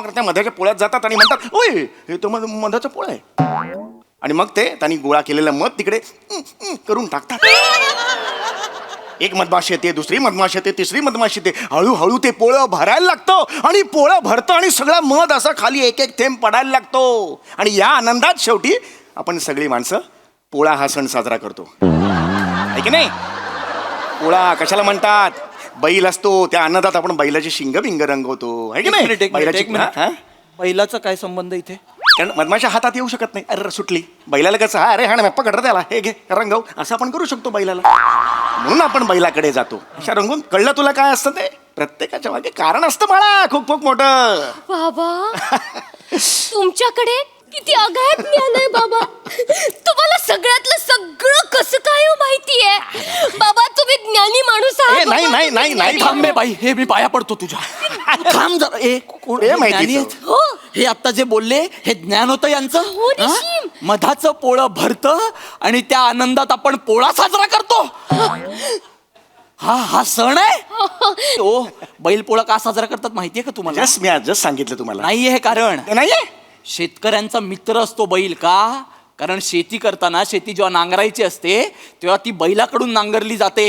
त्या मधाच्या पोळ्यात जातात आणि म्हणतात ओय हे तर मधाचं पोळं आहे आणि मग ते त्यांनी गोळा केलेलं मध तिकडे करून टाकतात एक मधमाशी येते दुसरी मधमाशी येते तिसरी मधमाशी येते हळूहळू ते पोळं भरायला लागतं आणि पोळं भरतं आणि सगळा मध असा खाली एक एक थेंब पडायला लागतो आणि या आनंदात शेवटी आपण सगळी माणसं पोळा हा सण साजरा करतो आहे की नाही पोळा कशाला म्हणतात बैल असतो त्या आनंदात आपण बैलाची शिंग बिंग रंगवतो आहे की एक नाही मिनिट, एक मिनिट, बैलाची एक मिनिट. हा? बैलाचा काय संबंध इथे कारण मधमाशा हातात येऊ शकत नाही अरे सुटली बैलाला कसं हा अरे हा ना पकड त्याला हे घे रंगव असं आपण करू शकतो बैलाला म्हणून आपण बैलाकडे जातो अशा रंगून कळलं तुला काय असतं ते प्रत्येकाच्या मागे कारण असतं बाळा खूप खूप मोठं बाबा तुमच्याकडे किती अगाध ज्ञान आहे बाबा तुम्हाला सगळ्यातलं सगळं कसं काय हो माहितीये बाबा तुम्ही ज्ञानी माणूस आहात नाही, बाबा. नाही, नाही, नाही. थांब बे बाई हे मी पाया पडतो तुझ्या थांब जरा कोण हे हे माहितीचं. ज्ञानी आहेत? हो. हे आता जे बोलले हे ज्ञान होतं यांचं हो, निशिम. हा? मधाचं पोळं भरतं आणि त्या आनंदात आपण पोळा साजरा करतो हा सण आहे ओ बैल पोळा का साजरा करतात माहितीये का तुम्हाला जस्ट मी आज जस्ट सांगितलं तुम्हाला नाहीये हे कारण ते नाहीये शेतकऱ्यांचा मित्र असतो बैल का कारण शेती करताना शेती जेव्हा नांगरायची असते तेव्हा ती बैलाकडून नांगरली जाते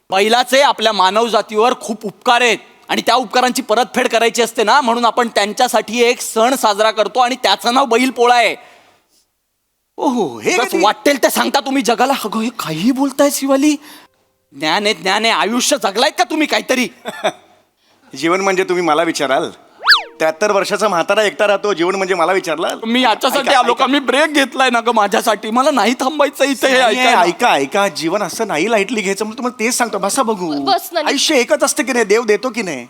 बैलाचे आपल्या मानव जातीवर खूप उपकार आहेत आणि त्या उपकारांची परतफेड करायची असते ना म्हणून आपण त्यांच्यासाठी एक सण साजरा करतो आणि त्याचं नाव बैल पोळा आहे ओहो हे उगाच कधी- वाटेल ते सांगता तुम्ही जगाला अगं हे काही बोलताय शिवाली ज्ञान आहे ज्ञान आहे. आयुष्य जगलायत का तुम्ही काहीतरी? जीवन म्हणजे तुम्ही मला विचाराल 73 वर्षाचा म्हातारा एकटा राहतो, जीवन म्हणजे मला विचारला? मी याच्यासाठी ऐका, आलो ऐका. का? मी ब्रेक घेतलाय ना ग माझ्यासाठी. मला नाही थांबायचं इथे हे नाही, ऐकायला. ऐका ऐका, जीवन असं नाही लाईटली घ्यायचं. म्हणून तुम्हाला तेच सांगतो, बसा बघू. बस ना. आयुष्य एकच असतं की नाही, देव देतो की नाही.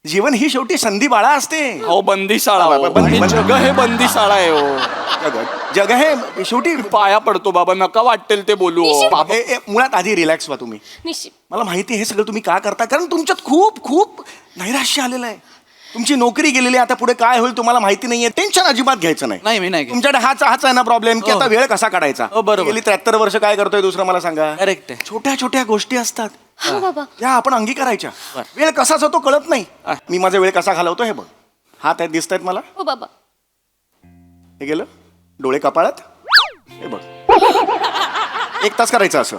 जीवन ही शेवटी संधी बाळा असते. हो बंदीशाळा हो. बंदी- आणि जग हे बंदीशाळा आहे हो. जग हे शेवटी पाया पडतो बाबा, नका वाटेल ते बोलू हो. बाबा, मुळात आधी रिलॅक्स व्हा तुम्ही. निशिम मला माहिती आहे हे सगळं तुम्ही का करता, कारण तुमच्यात खूप खूप नैराश्य आलेलं आहे. तुमची नोकरी गेलेली आहे, आता पुढे काय होईल तुम्हाला माहिती नाहीये. टेन्शन अजिबात घ्यायचं नाही. नाही मी नाही घेत. तुमच्याकडे हाच आहे ना प्रॉब्लेम की हो. आता वेळ कसा काढायचा. हो, बरोबर. गेली 73 वर्ष काय करतोय दुसरं मला सांगा. करेक्ट आहे. छोट्या छोट्या गोष्टी असतात हा बाबा. या आपण अंगीकारायच्या. वेळ कसा जातो कळत नाही. मी माझा वेळ कसा घालवतो हे बघ. हात आहेत दिसत आहेत मला. हो बाबा. हे गेलं डोळे कपाळात. हे बघ 1 तास करायचं असं.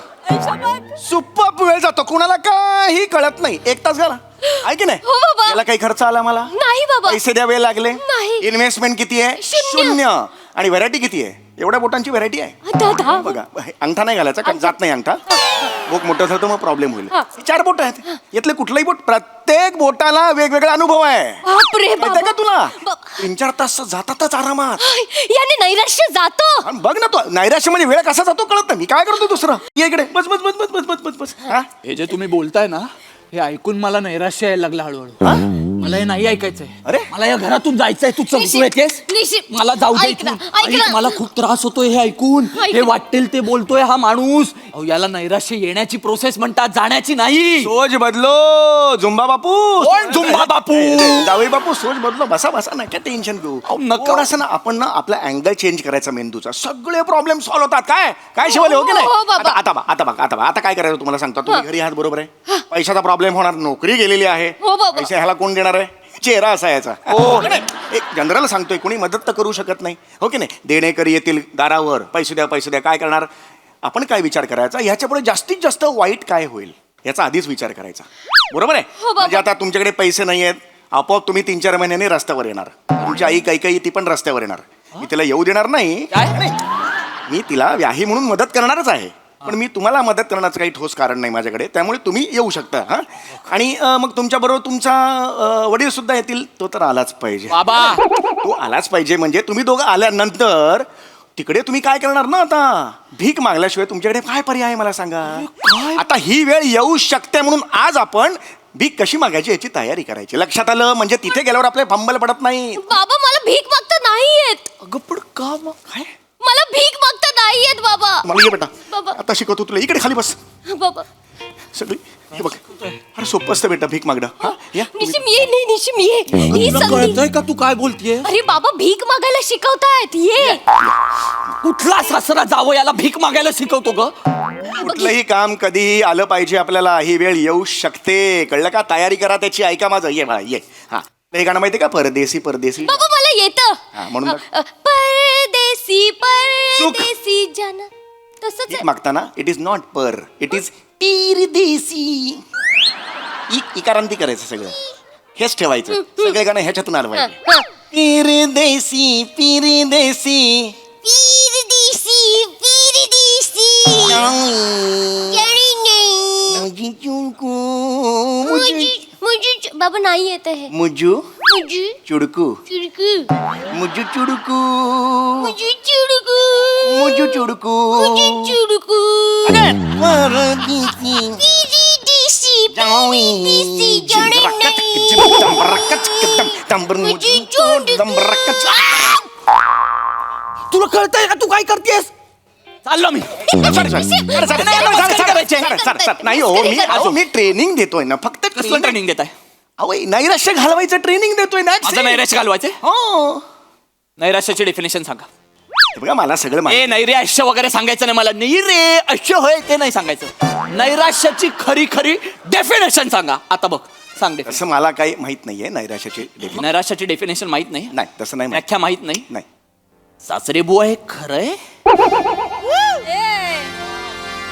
सुप्प वेळ जातो, कुणाला काही कळत नाही. 1 तास झाला आहे की नाही. हो बाबा. याला काही खर्च आला मला? नाही बाबा. पैसे द्यावे लागले? नाही. इन्व्हेस्टमेंट किती आहे? शून्य. 0. आणि व्हरायटी किती आहे? एवढ्या बोटांची व्हरायटी आहे. दादा. बघा हे अंगठा नाही घालायचा, कारण जात नाही अंगठा. बोट मोठं झालं तर मग प्रॉब्लेम होईल. हा. 4 बोट आहेत. यातले कुठलंही बोट, प्रत्येक बोटाला वेगवेगळा अनुभव आहे. बापरे माहितीये बाबा. का तुला? बाप. 3-4 तास जातातच आरामात. याने नैराश्य जातं. आणि बघ ना तू, नैराश्य म्हणजे वेळ कसा जातो कळत नाही. मी काय करतो दुसरं. ये इकडे बस बस बस बस बस बस बस बस. हा? हे जे तुम्ही बोलताय ना, हे ऐकून मला नैराश्य यायला लागलं हळूहळू. मला हे नाही ऐकायचंय. अरे? मला या घरातून जायचंय. तू चमकू येतेस? निशिम. मला जाऊ दे ऐक ना, इथून. ऐक ना. ऐक, मला खूप त्रास होतोय हे ऐकून. ऐक हे ना. वाटेल ते बोलतोय हा माणूस. अहो याला नैराश्य येण्याची प्रोसेस म्हणतात, जाण्याची नाही. सोच बदलो झुंबा बापू. कोण झुंबा बापू? जावई बापू सोच बदलो. बसा बसा, नका टेन्शन घेऊ. नका. थोडंसं ना आपण ना आपला अँगल चेंज करायचा मेंदूचा. सगळे प्रॉब्लेम सॉल्व्ह होतात. काय काय शिवाले हो की नाही. हो, बाबा. आता काय करायचं तुम्हाला सांगतो. तुम्ही घरी आहात बरोबर आहे. पैशाचा प्रॉब्लेम होणार, नोकरी गेलेली आहे. हो, बाबा. पैसे ह्याला कोण देणार आहे. चेहरा असा याचा. हो एक जनरल सांगतोय, कोणी मदत तर करू शकत नाही हो की नाही. देणेकरी येतील दारावर, पैसे द्या पैसे द्या. काय करणार आपण, काय विचार करायचा ह्याच्यापुढे जास्तीत जास्त वाईट काय होईल याचा आधीच विचार करायचा. बरोबर आहे. हो, बाबा. म्हणजे आता तुमच्याकडे पैसे नाही आहेत, आपोआप तुम्ही 3-4 महिन्यांनी रस्त्यावर येणार. तुमची आई काही ती पण रस्त्यावर येणार. मी तिला येऊ देणार नाही. काय? मी तिला व्याही म्हणून मदत करणारच आहे, पण मी तुम्हाला मदत करण्याचं काही ठोस कारण नाही माझ्याकडे. त्यामुळे तुम्ही येऊ शकता. हा. आणि मग तुमच्याबरोबर तुमचा वडील सुद्धा येतील. तो तर आलाच पाहिजे बाबा. तो आलाच पाहिजे. म्हणजे तुम्ही दोघं आल्यानंतर तिकडे तुम्ही काय करणार ना. आता भीक मागल्याशिवाय तुमच्याकडे काय पर्याय आहे मला सांगा. आता ही वेळ येऊ शकते म्हणून आज आपण भीक कशी मागायची याची तयारी करायची. लक्षात आलं. म्हणजे तिथे गेल्यावर आपले फंबल पडत नाही. बाबा मला भीक मागता नाही येत. अगं पण का मग काय. मला भीक मागता नाही येत बाबा. मला ये बेटा, बाबा. आता शिकवतो तुला. इकडे खाली बस. बाबा. सगळी हे बघ. अरे सोपं असतं बेटा भीक मागणं. हा या निशिम ये. नाही निशिम ये. ही तुला संधी. कळतंय का तू काय बोलतीये? अरे बाबा भीक मागायला शिकवतायत. ये. कुठला सासरा जावं याला भीक मागायला शिकवतो ग? कुठलंही काम कधीही आलं पाहिजे आपल्याला. ही वेळ येऊ शकते, कळलं का. तयारी करा त्याची. ऐका माझं. ये बाळा ये. हा हे गाणं माहितीये का, परदेसी परदेसी. बाबा मला येतं. हा, म्हणून बघ. परदेसी परदेसी जन. तसंच भीक आहे. मागताना इट इज नॉट पर, इट इज परदेसी. इकारांती करायचं सगळं. हेच ठेवायचं. सगळे गाणं ह्याच्यातून आलं पाहिजे. हा. परदेसी परदेसी परदेसी परदेसी. मुझे बाबा नाही येत आहे. मुजू मुझे चुडकू चिडकू. मुजू चुडकू मुझे चिडकू. मुजू चुडकू मुझे चिडकू. परदेसी परदेसी परदेसी जन नाही. मुझे तुला कळतंय का तू काय करतेस? चाललो मी. नाही हो, मी ट्रेनिंग देतोय ना फक्त. कसलं ट्रेनिंग देताय? अहो नैराश्य घालवायचं ट्रेनिंग देतोय ना. माझं नैराश्य घालवायचंय? हो नैराश्याची डेफिनेशन सांगा. हे बघा मला सगळं ए माहिती. नैराश्य वगैरे सांगायचं नाही मला. नैराश्य होय ते नाही सांगायचं. नैराश्याची खरी खरी डेफिनेशन सांगा. आता बघ सांग definition. तसं मला काही माहित नाहीये नैराश्याची definition. नैराश्याची डेफिनेशन माहित नाही? नाही तसं नाही माहित. व्याख्या माहित नाही? नाही. सासरे बुवा हे खरंय?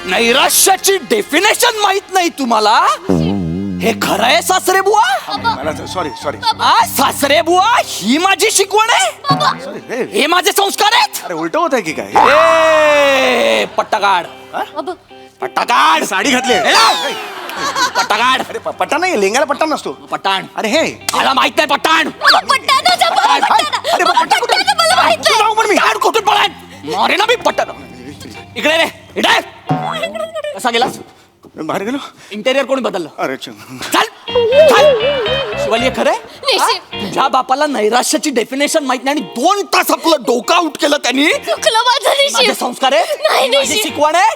नैराश्याची डेफिनेशन माहित नाही तुम्हाला? हे खरं आहे सासरे बुवा? मला सॉरी सासरे बुवा ही माझी शिकवण आहे? सॉरी. हे माझे संस्कार आहेत? अरे उलट होत आहे की काय. ए पट्टा काढ. बाबा पट्टा काढ, साडी घातली पट्टा काढ. अरे पट्टा नाही, लेंगाला पट्टा नसतो. पट्टाण. अरे हे मला माहित नाही पट्टाण. अरे पट्टा कुठे जाऊ पण मी काढ कुठून पळाय मारे ना मी पट्टा. इकडे रे इकडे कसा गेलास? बाहेर गेलो. इंटेरियर कोणी बदललं? अरे चल शिवाली खरंय. तुझ्या बापाला नैराश्याची डेफिनेशन माहित नाही आणि 2 तास आपलं डोकं आउट केलं त्यांनी. चुकलं माझं निशिम. माझे संस्कार आहे, माझी शिकवण आहे.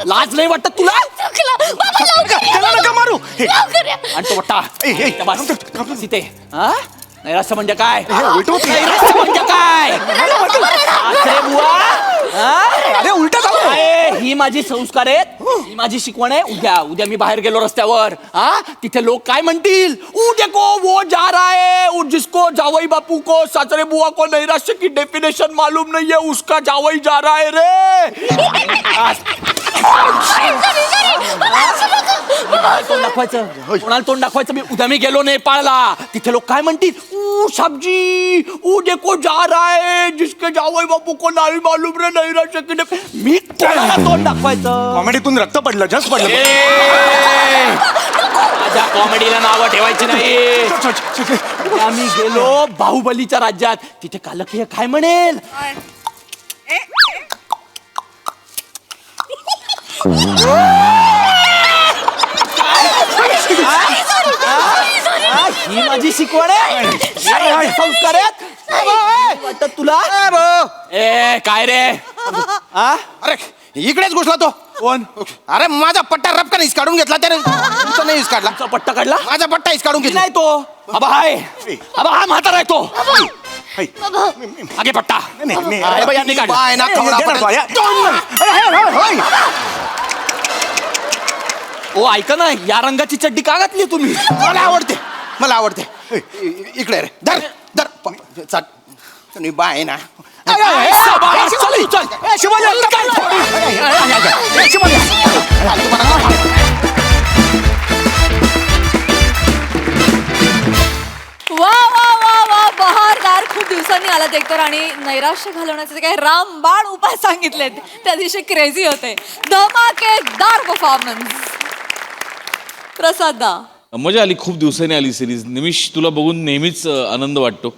लाज नाही वाटत तुला? त्याला नका मारू. आणि तो वाटता सीते नैराश्य म्हणजे काय? नैराश्य म्हणजे काय? अरे बुवा, अरे उलट ही माझी संस्कार आहेत, ही माझी शिकवण आहे. उद्या मी बाहेर गेलो रस्त्यावर, तिथे लोक काय म्हणतील? देखो वो जा रहा है, जिसको जावई बापू को सासरे बुआ को नैराश्य की डेफिनेशन मालूम नहीं है, उसका जावई जा रहा है रे. तोंड दाखवायचं, कोणाला तोंड दाखवायचं? मी गेलो नेपाळला, तिथे लोक काय म्हणतील? साबजी वो देखो जा रहा है, जिसके जावई बापू को नाही मालूम रे नैराश्य की डेफिनेशन. मी कोणाला तोंड दाखवायचं? कॉमेडीतून रक्त पडलं, जस्ट पडलं. माझ्या कॉमेडीला नावं ठेवायची नाही. आम्ही गेलो बाहुबलीच्या राज्यात, तिथे कालकीय काय म्हणेल? ही माझी शिकवण आहे, संस्कार आहेत. वाटत तुला? ए काय रे? अरे इकडेच घुसला तो. कोण? अरे माझा पट्टा रपका नाही काढून घेतला त्याने. तुमचा नाही काढला? पट्टा काढला? माझा पट्टा काढून घेतला नाही तो. अबा हाय, अबा हा म्हातारा आहे तो. आगे पट्टा. ओ ऐका ना, या रंगाची चड्डी का घातली तुम्ही? मला आवडते, मला आवडते. इकडे रे, धर धर तुम्ही बाय ना. वा वा वा वा बहारदार. खूप दिवसांनी आलात एकतर आणि नैराश्य घालवण्याचे जे काही रामबाण उपाय सांगितलेत त्या दिवशी क्रेझी होते. धमाकेदार परफॉर्मन्स. प्रसादा मजा आली, खूप दिवसांनी आली सिरीज. निमिष तुला बघून नेहमीच आनंद वाटतो,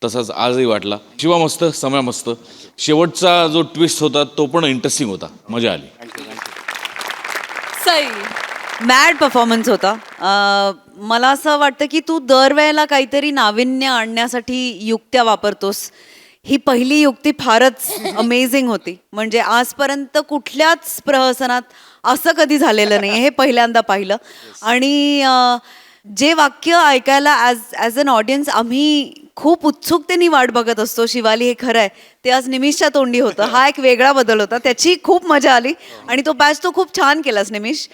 तसाच आजही वाटला. शिवा मस्त, समय मस्त. शेवटचा जो ट्विस्ट होता तो पण इंटरेस्टिंग होता, मजा आली. सई मॅड परफॉर्मन्स होता. मला असं वाटतं की तू दरवेळेला काहीतरी नाविन्य आणण्यासाठी युक्त्या वापरतोस. ही पहिली युक्ती फारच अमेझिंग होती. म्हणजे आजपर्यंत कुठल्याच प्रहसनात असं कधी झालेलं नाही, हे पहिल्यांदा पाहिलं. आणि जे वाक्य ऐकायला ॲज अन ऑडियन्स आम्ही खूप उत्सुकतेने वाट बघत असतो, शिवाली हे खरं आहे, ते आज निमिषच्या तोंडी होतं. हा एक वेगळा बदल होता, त्याची खूप मजा आली. आणि तो बॅच तो खूप छान केलास निमिष,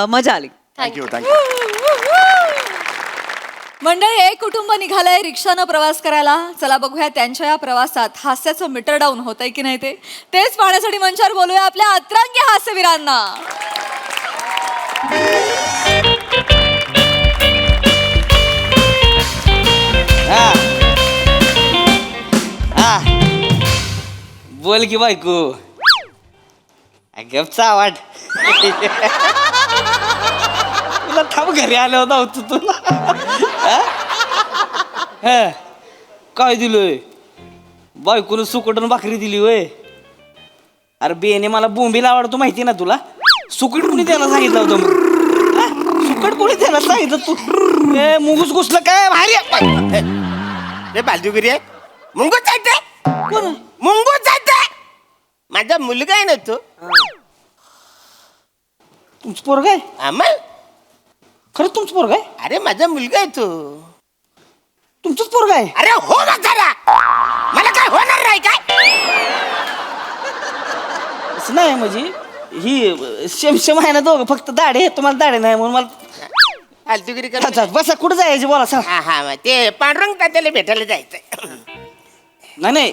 मजा आली. Thank you thank you. मंडळी, एक कुटुंब निघालंय रिक्षानं प्रवास करायला. चला बघूया त्यांच्या या प्रवासात हास्याचं मीटर डाऊन होतंय की नाही तेच पाहण्यासाठी मंचावर बोलूया आपल्या अतरंगी हास्यवीरांना. बोल की बायको. गपचा वाट तुला थांब, घरी आलो होता तुला. काय दिलोय? बायकोनं सुकटून भाकरी दिली होय. अरे बेने मला बोंबीला आवडतो माहिती ना तुला. सुकट कोणी त्याला सांगितलं होतं? सुकट कोणी त्याला सांगितलं? तू मुंगूस घुसलं काय? हे बाजूगिरी आहे. मुंगूच जायचंय. कोण? मुंगूच जायचंय. माझा मुलगा आहे ना तो. तुमचं पोरग आहे? आम्हाला खरं तुमचं पोरग आहे? अरे माझा मुलगा आहे तो. तुमचंच पोरग आहे? अरे हो म्हातारा, मला काय होणार नाही काय? असं नाही म्हणजे ही शेम आहे ना दोघं, फक्त दाढे. तुम्हाला दाढे नाही म्हणून मला फालतूगिरी कर. बसा, कुठं जायचे बोला सांग. हा ते पांडुरंग तात्याला भेटायला जायचंय. नाही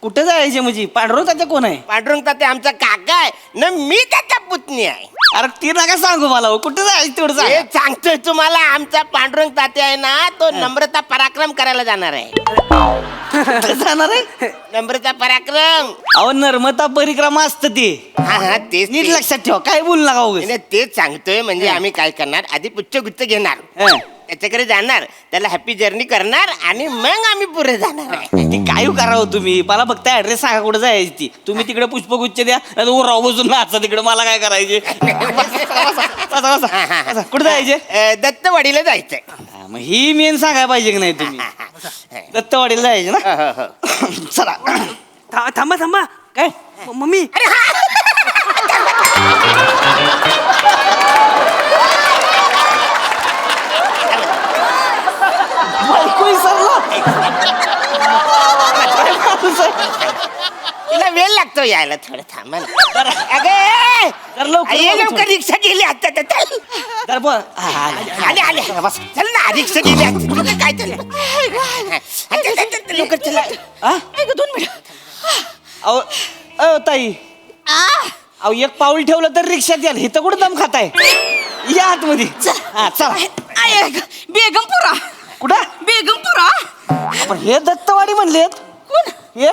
कुठे जायचे म्हणजे? पांडुरंग तात्या कोण आहे? पांडुरंग तात्या आमचा काका आहे ना, मी त्याचा पुतणी आहे. अरे ती नका सांगू मला हो. कुठं जायचं तेवढं हे सांग सांगतोय तुम्हाला आमचा पांडुरंग तात्या आहे ना तो नम्रता पराक्रम करायला जाणार आहे. जाणार आहे नम्रता पराक्रम. अहो नर्मदा परिक्रमा असतं ते हा तेच नीट ते. लक्षात ठेवा काय बोलू नका उगाच. नाही, तेच सांगतोय म्हणजे आम्ही काय करणार आधी पुच्छगुच्छ घेणार हं. त्याच्याकडे जाणार त्याला हॅपी जर्नी करणार आणि मग आम्ही पुढे जाणार आहे. ती काय करावं तुम्ही मला फक्त ऍड्रेस सांगा कुठं जायची ती तुम्ही तिकडे पुष्पगुच्छ द्या राव बसून नाचा तिकडे मला काय करायचे कुठं जायचे दत्तवाडीला जायचंय. हा, मग ही मेन सांगायला पाहिजे की नाही तुम्ही दत्तवाडीला जायचे ना चला थांबा थांबा काय मम्मी बायको विसरला. तिला वेळ लागतो यायला थोडं थांबा ना. अगं, तर लवकर ये बोलू लवकर रिक्षा गेली आता चल. तर बोल. हा, आले. आले आले चल ना रिक्षा गेली आता. तुझं काय चाललं लवकर चला. हा? 2 मिनिट. अहो अहो, ताई अहो एक पाऊल ठेवलं तर रिक्षात याल इथं कुठं दम खाताय या आतमध्ये हा चला बेगमपुरा. कुठं बेगमपुरा. आपण हे दत्तवाडी म्हणलेत कोण? हे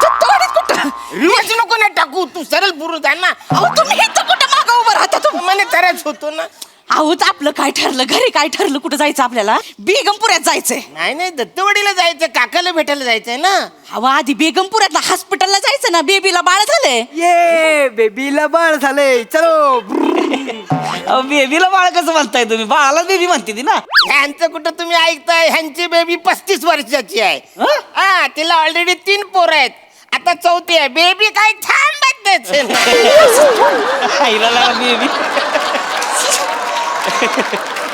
दत्तवाडीत कुठं? रिवर्स नको ना टाकू तू सरळ पुरून जा ना. अहो तुम्ही इथं कुठं मागं उभं राहता तुम्ही? मला तरच होतो ना. अहो आपलं काय ठरलं घरी काय ठरलं कुठं जायचं आपल्याला? बेगमपुऱ्यात जायचंय. नाही नाही दत्तवाडीला जायचं काकाला भेटायला जायचंय ना. अहो आधी बेगमपुऱ्यातला हॉस्पिटलला जायचं ना बेबीला बाळ झालंय. ये बेबीला बाळ झालंय चलो बेबीला बाळ कसं म्हणताय तुम्ही बाळाला बेबी म्हणते ती ना ह्यांचं कुठं तुम्ही ऐकताय ह्यांची बेबी 35 वर्षाची आहे. हं? हा तिला ऑलरेडी 3 पोरं आहेत आता 4थी आहे. बेबी काय थांबत बेबी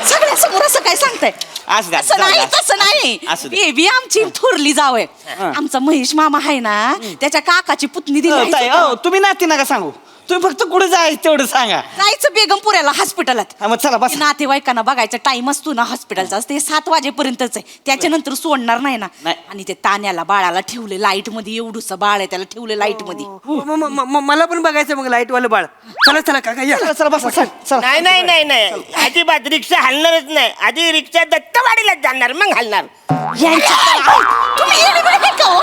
सगळ्यासमोर असं काय सांगताय? असं द्या, असं जाऊ नाही द्या. तसं नाही. असू द्या. बेबी आमची थोरली जाव आहे. आमचा महेश मामा आहे ना त्याच्या काकाची पुतणी दिली ताई तुम्ही नाती नका सांगू तुम्ही फक्त कुठे जायचं तेवढं सांगा जायचं बेगमपुऱ्याला हॉस्पिटलात. हा, मग चला बस नातेवाईकांना बघायचा टाइम असतो ना हॉस्पिटलचा ते 7 वाजेपर्यंतच आहे त्याच्यानंतर सोडणार नाही ना. नाही. आणि ते तान्याला बाळाला ठेवले लाईट मध्ये एवढूस बाळ आहे त्याला ठेवले लाईट मध्ये. मला पण बघायचं मग लाईट वालं बाळ चला चला काका या चला बस चला नाही नाही नाही नाही अजिबात रिक्षा हलणारच नाही. आधी रिक्षा दत्तवाडीलाच जाणार मग हलणार. तुम्ही येडे-बिडे आहे का हो?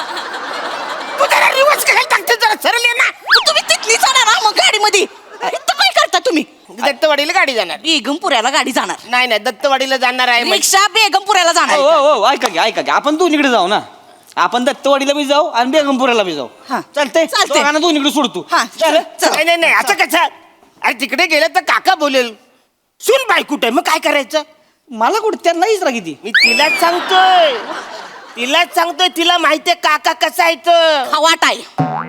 तू जरा रिवर्स करायला टाकते जरा सरळ ये ना. तुम्ही तिथली जाणार ना मग गाडीमध्ये इथं काय करता तुम्ही? दत्तवाडीला गाडी जाणार. बेगमपुऱ्याला गाडी जाणार. नाही नाही दत्तवाडीला जाणार आहे म्हणजे- रिक्षा बेगमपुऱ्याला जाणार. हो ऐका की आपण दोन्हीकडे जाऊ ना आपण दत्तवाडीला बी जाऊ आणि बेगमपुऱ्याला बी जाऊ हा. चालतंय चालतंय. दोघांना दोन्हीकडे सोडतो हा, चालेल? चल. नाही नाही नाही असं कसं अरे तिकडे गेलं तर काका बोलेल सुन बाई कुठे मग काय करायचं. मला कुठं त्यांना नाहीच रागी ती मी तिलाच सांगतोय तिला माहितीये काका कसा आहे तो. खवाट आहे.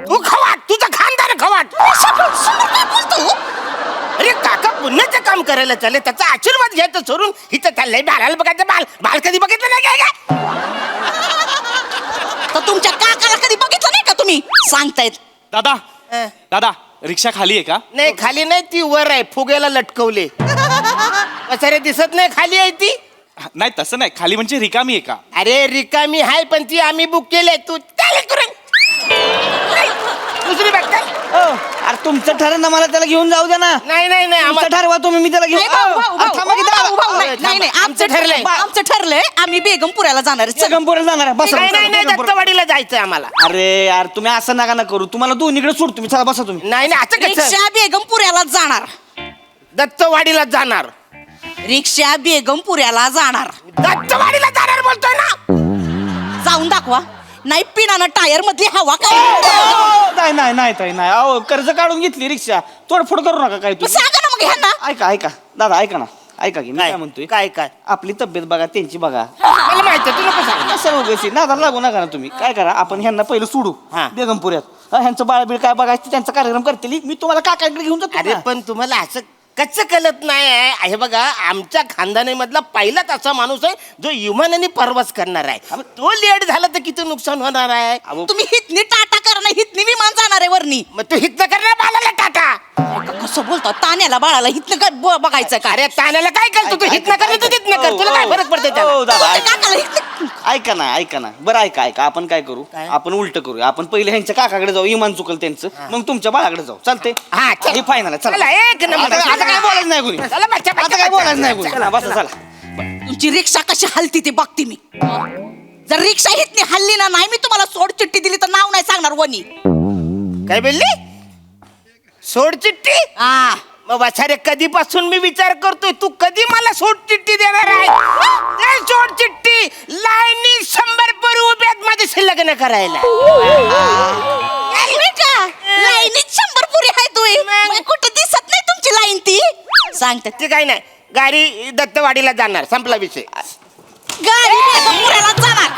तू खवाट तुझा खानदार खवाट. काय बोलतो? अरे काका पुण्याचं काम करायला चालले त्याचा आशीर्वाद घ्यायचं सोडून इथं चाललंय बाळाला बघायचं बाळ कधी बघितलं नाही काय का. तर तुमच्या काकाला कधी बघितलं नाही का तुम्ही सांगतायत? दादा दादा रिक्षा खाली आहे का? नाही खाली नाही ती वर आहे फुग्याला लटकवले. अरे दिसत नाही खाली आहे ती. नाही तसं नाही खाली म्हणजे रिकामी आहे का? अरे रिकामी आहे पण ती आम्ही बुक केले तू चालेल करून दुसरी बघता. अरे तुमचं ठरण मला त्याला घेऊन जाऊ द्या ना नाही नाही नाही तुमचं आम्हाला ठरवा तुम्ही मी त्याला घेऊन नाही, भाऊ, भाऊ, भाऊ, थांबा की दादा. भाऊ, भाऊ, नाही, नाही, नाही, आमचं ठरलंय आमचं ठरलंय आम्ही बेगमपुऱ्याला जाणार आहे. चल. बेगमपुऱ्याला जाणार आहे बसा, नाही बसा, नाही नाही बेगमपुरा. दत्तवाडीला जायचंय आम्हाला. अरे यार तुम्ही असं नका ना करू तुम्हाला दोन्हीकडे सोड तुम्ही चला बसा तुम्ही नाही नाही असं कसं रिक्षा बेगमपुऱ्याला जाणार. दत्तवाडीला जाणार. रिक्षा बेगमपुऱ्याला जाणार. दत्तवाडीला जाणार बोलतोय ना. जाऊन दाखवा नाही पिनानं टायर मधली हवा काय. नाही अहो कर्ज काढून घेतली रिक्षा तोडफोड करू नका काय मग तुम्ही सांगा ना मग ह्यांना. ऐका दादा ऐका की मी काय म्हणतोय काय काय आपली तब्येत बघा त्यांची बघा मला माहिती आहे, तू नको सांग. सर्व गोष्टी नादाला लागू नका ना तुम्ही काय करा आपण ह्यांना पहिलं सोडू हा. बेगमपुऱ्यात ह्यांचं बाळबीळ काय बघायचं त्यांचा कार्यक्रम करतील मी तुम्हाला काकाकडे घेऊन जातो अरे ना. पण तुम्हाला असं कसं कळत नाही आहे हे बघा आमच्या खानदानामधला पहिलाच असा माणूस आहे जो विमानाने प्रवास करणार आहे. तो लेट झाला तर किती नुकसान होणार आहे. तुम्ही हितनी टाटा करणार हितनी विमान जाणार आहे वरनी. मग तू हित करणार बाळाला टाटा. कसं बोल बोलतो तान्याला बाळाला इथनं काय बघायचं का अरे ताण्याला काय करतो तू हित कर तू तिथनं कर तुला काय फरक पडते त्याला? हो, दादा, ऐका. काकाला इथनं ऐका ना बरं ऐका आपण काय करू आपण उलट करूया आपण पहिले ह्यांच्या काकाकडे जाऊ इमान चुकल त्यांचं मग तुमच्या बाळाकडे जाऊ चालते हा, चल. हे फायनल आहे चला, चला एक नंबर. आता काय बोलायचं नाही कुणी चला, बच्चा, आता बच्चा, काय बच्चा. बोलायचं नाही कुणी चला बसा चला तुमची रिक्षा कशी हलती ती बघते मी जर रिक्षा हितनी हल्ली ना नाही मी तुम्हाला सोड चिठ्ठी दिली तर नाव नाही सांगणार वनी काय बोलली सोड चिठ्ठी हा मग वाचारे कधीपासून मी विचार करतोय तू कधी मला सोड चिठ्ठी देणार आहे ते सोड चिठ्ठी लाईनी 100 पर उभ्यात माझे शिल्लक न करायला लाईनीत 100 पुरी आहे तुम्ही कुठे दिसत नाही तुमची लाईन ती सांगतात ते काही नाही गाडी दत्तवाडीला जाणार संपला विषय गाडी पुऱ्याला जाणार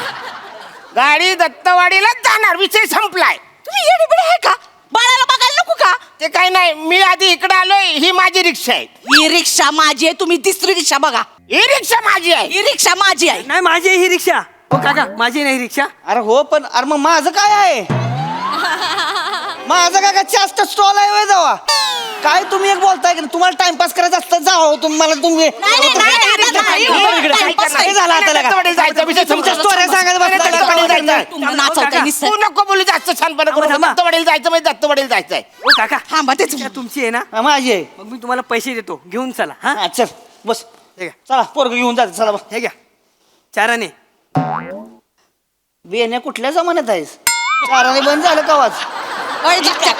गाडी दत्तवाडीला जाणार विषय संपलाय तुम्ही येडीबिडी आहे का बाळाला बघायला नको का ते काही नाही मी आधी इकडे आलोय ही माझी रिक्षा आहे ही रिक्षा माझी आहे तुम्ही तिसरी रिक्षा बघा ही रिक्षा माझी आहे ही रिक्षा माझी आहे नाही माझी आहे ही रिक्षा हो काका माझी नाही रिक्षा अरे हो पण अरे मग माझं काय आहे माझं काय काय जास्त स्टॉल आहे होय जावा काय तुम्ही एक बोलताय की नाही? तुम्हाला टाइमपास करायचं असतं जाओ तुम्हाला तुम्ही काय झालं आता लगा? दत्तवाडीला जायचं विषय तुमच्या संपला. स्टोऱ्या सांगायला बसलाय का? दत्तवाडीला जायचं तुम्ही नाचवताय नुसतं. तू नको बोलू जास्त छानपणा करू थांबा. दत्तवाडीला जायचं म्हणजे दत्तवाडीला जायचंय हो काका थांबा तेच रिक्षा तुमची आहे ना हा, माझी आहे मग मी तुम्हाला पैसे देतो घेऊन चला हा हा चल बस हे घ्या चला पोरग घेऊन जाते चला बस हे घ्या चाराने बेण्या कुठल्या जमान्यात आहेस चाराने बंद झालं का आवाज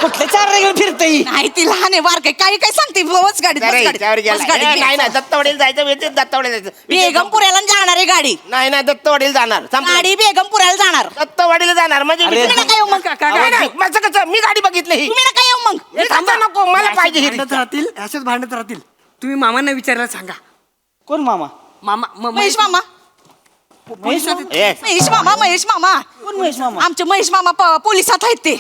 कुठल्या चाराने घेऊन फिरते ही? नाही ती लहान आहे बारकाय काही काय सांगते बस गाडीत अरे, बस याच्यावर गाडीत, गेला. बस गाडीत. ए, नाही नाही दत्तवाडीला जायचं म्हणजे दत्तवाडीला जायचं विषय बेगमपुऱ्याला जाणार आहे गाडी नाही नाही दत्तवाडीला जाणार संपलं. गाडी बेगमपुऱ्याला जाणार दत्तवाडीला जाणार म्हणजे अरे, विषय तुम्ही नका येऊ मग नाही, नाही, माझं कसं मी गाडी बघितली ही तुम्ही नका येऊ मग हे थांबा नको मला पाहिजे ही भांडत रिक्षा. राहतील असेच भांडत राहतील तुम्ही मामांना विचारायला सांगा कोण मामा मामा महेश मामा महेश मामा? ए, महेश मामा महेश मामा कोण महेश मामा आमचे महेश मामा पोलिसात आहेत ते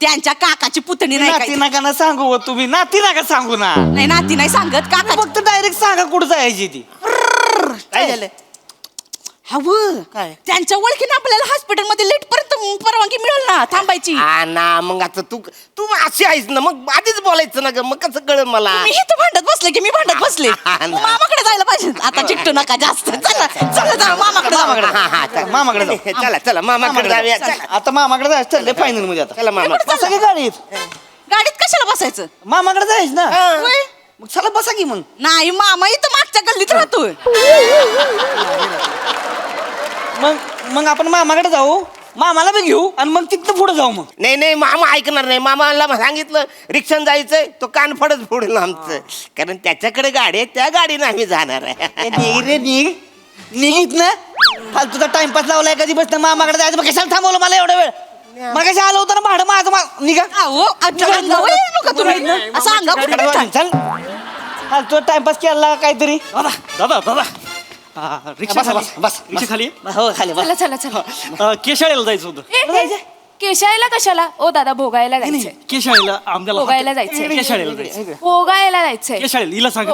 त्यांच्या काकाची पुतणी नाही नाती काय नका ना सांगू हो तुम्ही नाती नका सांगू ना नाही नाती नाही सांगत काका फक्त डायरेक्ट सांगा कुठं जायची ती काय झालं हवं काय? त्यांच्या ओळखीने आपल्याला हॉस्पिटलमध्ये लेट पर्यंत परवानगी मिळेल ना थांबायची हा ना मग आता तू तू अशी आहेस ना मग आधीच बोलायचं ना ग मग कसं कळलं मला मी इथं भांडत बसले की मी भांडत बसले हा ना. मामाकडे जायला पाहिजे आता चिकटू नका जास्त चला चला जा मामाकडे जाऊ. हा, हा, चला. मामाकडे जाऊ. चला चला मामाकडे जाऊया चला. आता मामाकडे जायचं चाललंय फायनल मध्ये आता चला मामा बसा की गाडीत गाडीत कशाला बसायचं मामाकडे जायच ना होय? मग चला बसा की मग नाही मामा इथं मागच्या गल्लीत राहतोय मग मग आपण मामाकडे जाऊ मामाला बी घेऊ आणि मग तिथनं पुढे जाऊ मग नाही नाही मामा ऐकणार नाही मामाला सांगितलं रिक्षान जायचंय तो कान फडच फोडेल आमचं कारण त्याच्याकडे गाडी आहे त्या गाडीनं आम्ही जाणार ए, आहे निघ रे निघ निघित ना फालतूचा टाइमपास लावलाय कधी बसतं मामाकडे जायचं मग कशाला थांबवलं मला एवढा वेळ मग कशा आलं होतं ना भाडं माझं निघा अहो, अच्छा, नवं येऊ नका तुम्ही. असं अंगावर कुठे टाक? चल फालतू टाइमपास केला काहीतरी दादा दादा रिक्षा बस, खाली बस, बस, रिक्षा खाली हो खाली बस चला चला चला केशाळेला जायचं होतं केशाळेला कशाला ओ दादा भोगायला जायचंय केशाळेला आमदार भोगायला जायचंय केशाळेला जायचं भोगायला जायचंय केशाळेला हिला सांग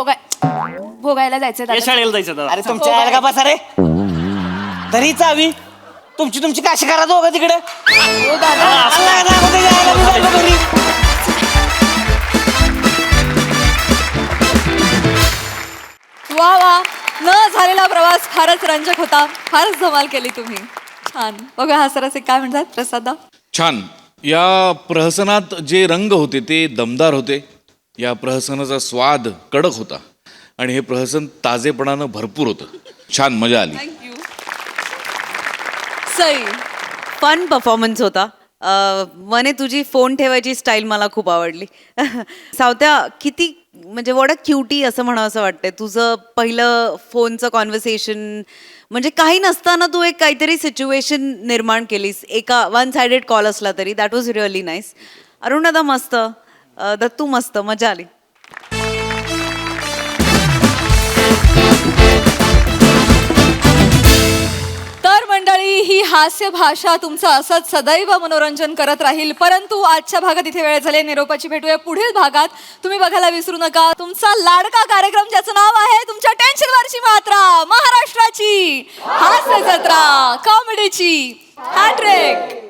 भोगायला जायचंय दादा केशाळेला जायचं दादा अरे तुमच्या आयला का बसा रे तरी चावी तुमची काशी करा दोघं तिकडे ओ दादा अल्ला, दाखवते यायला मी जायला घरी. वा वा न झालेला प्रवास फारच रंजक होता फारच धमाल केली तुम्ही छान बघा हा सरस काय म्हणतात प्रसादा छान या प्रहसनात जे रंग होते ते दमदार होते या प्रहसनाचा स्वाद कडक होता आणि हे प्रहसन ताजेपणानं भरपूर होतं छान मजा आली थँक्यू सई फन परफॉर्मन्स होता मने तुझी फोन ठेवायची स्टाईल मला खूप आवडली सावत्या किती म्हणजे वॉट अ क्युटी असं म्हणावं असं वाटतंय तुझं पहिलं फोनचं कॉन्व्हर्सेशन म्हणजे काही नसताना तू एक काहीतरी सिच्युएशन निर्माण केलीस एका वन सायडेड कॉल असला तरी that was really nice Arun दादा मस्त दत्तू मस्त मजा आली तर मंडळी ही हास्य भाषा तुमचं असंच सदैव मनोरंजन करत राहील परंतु आजच्या भागात इथे वेळ झाले निरोपाची भेटूया पुढील भागात तुम्ही बघायला विसरू नका तुमचा लाडका कार्यक्रम ज्याचं नाव आहे तुमच्या टेन्शनवरची मात्रा महाराष्ट्राची हास्य जत्रा कॉमेडीची हॅट्रिक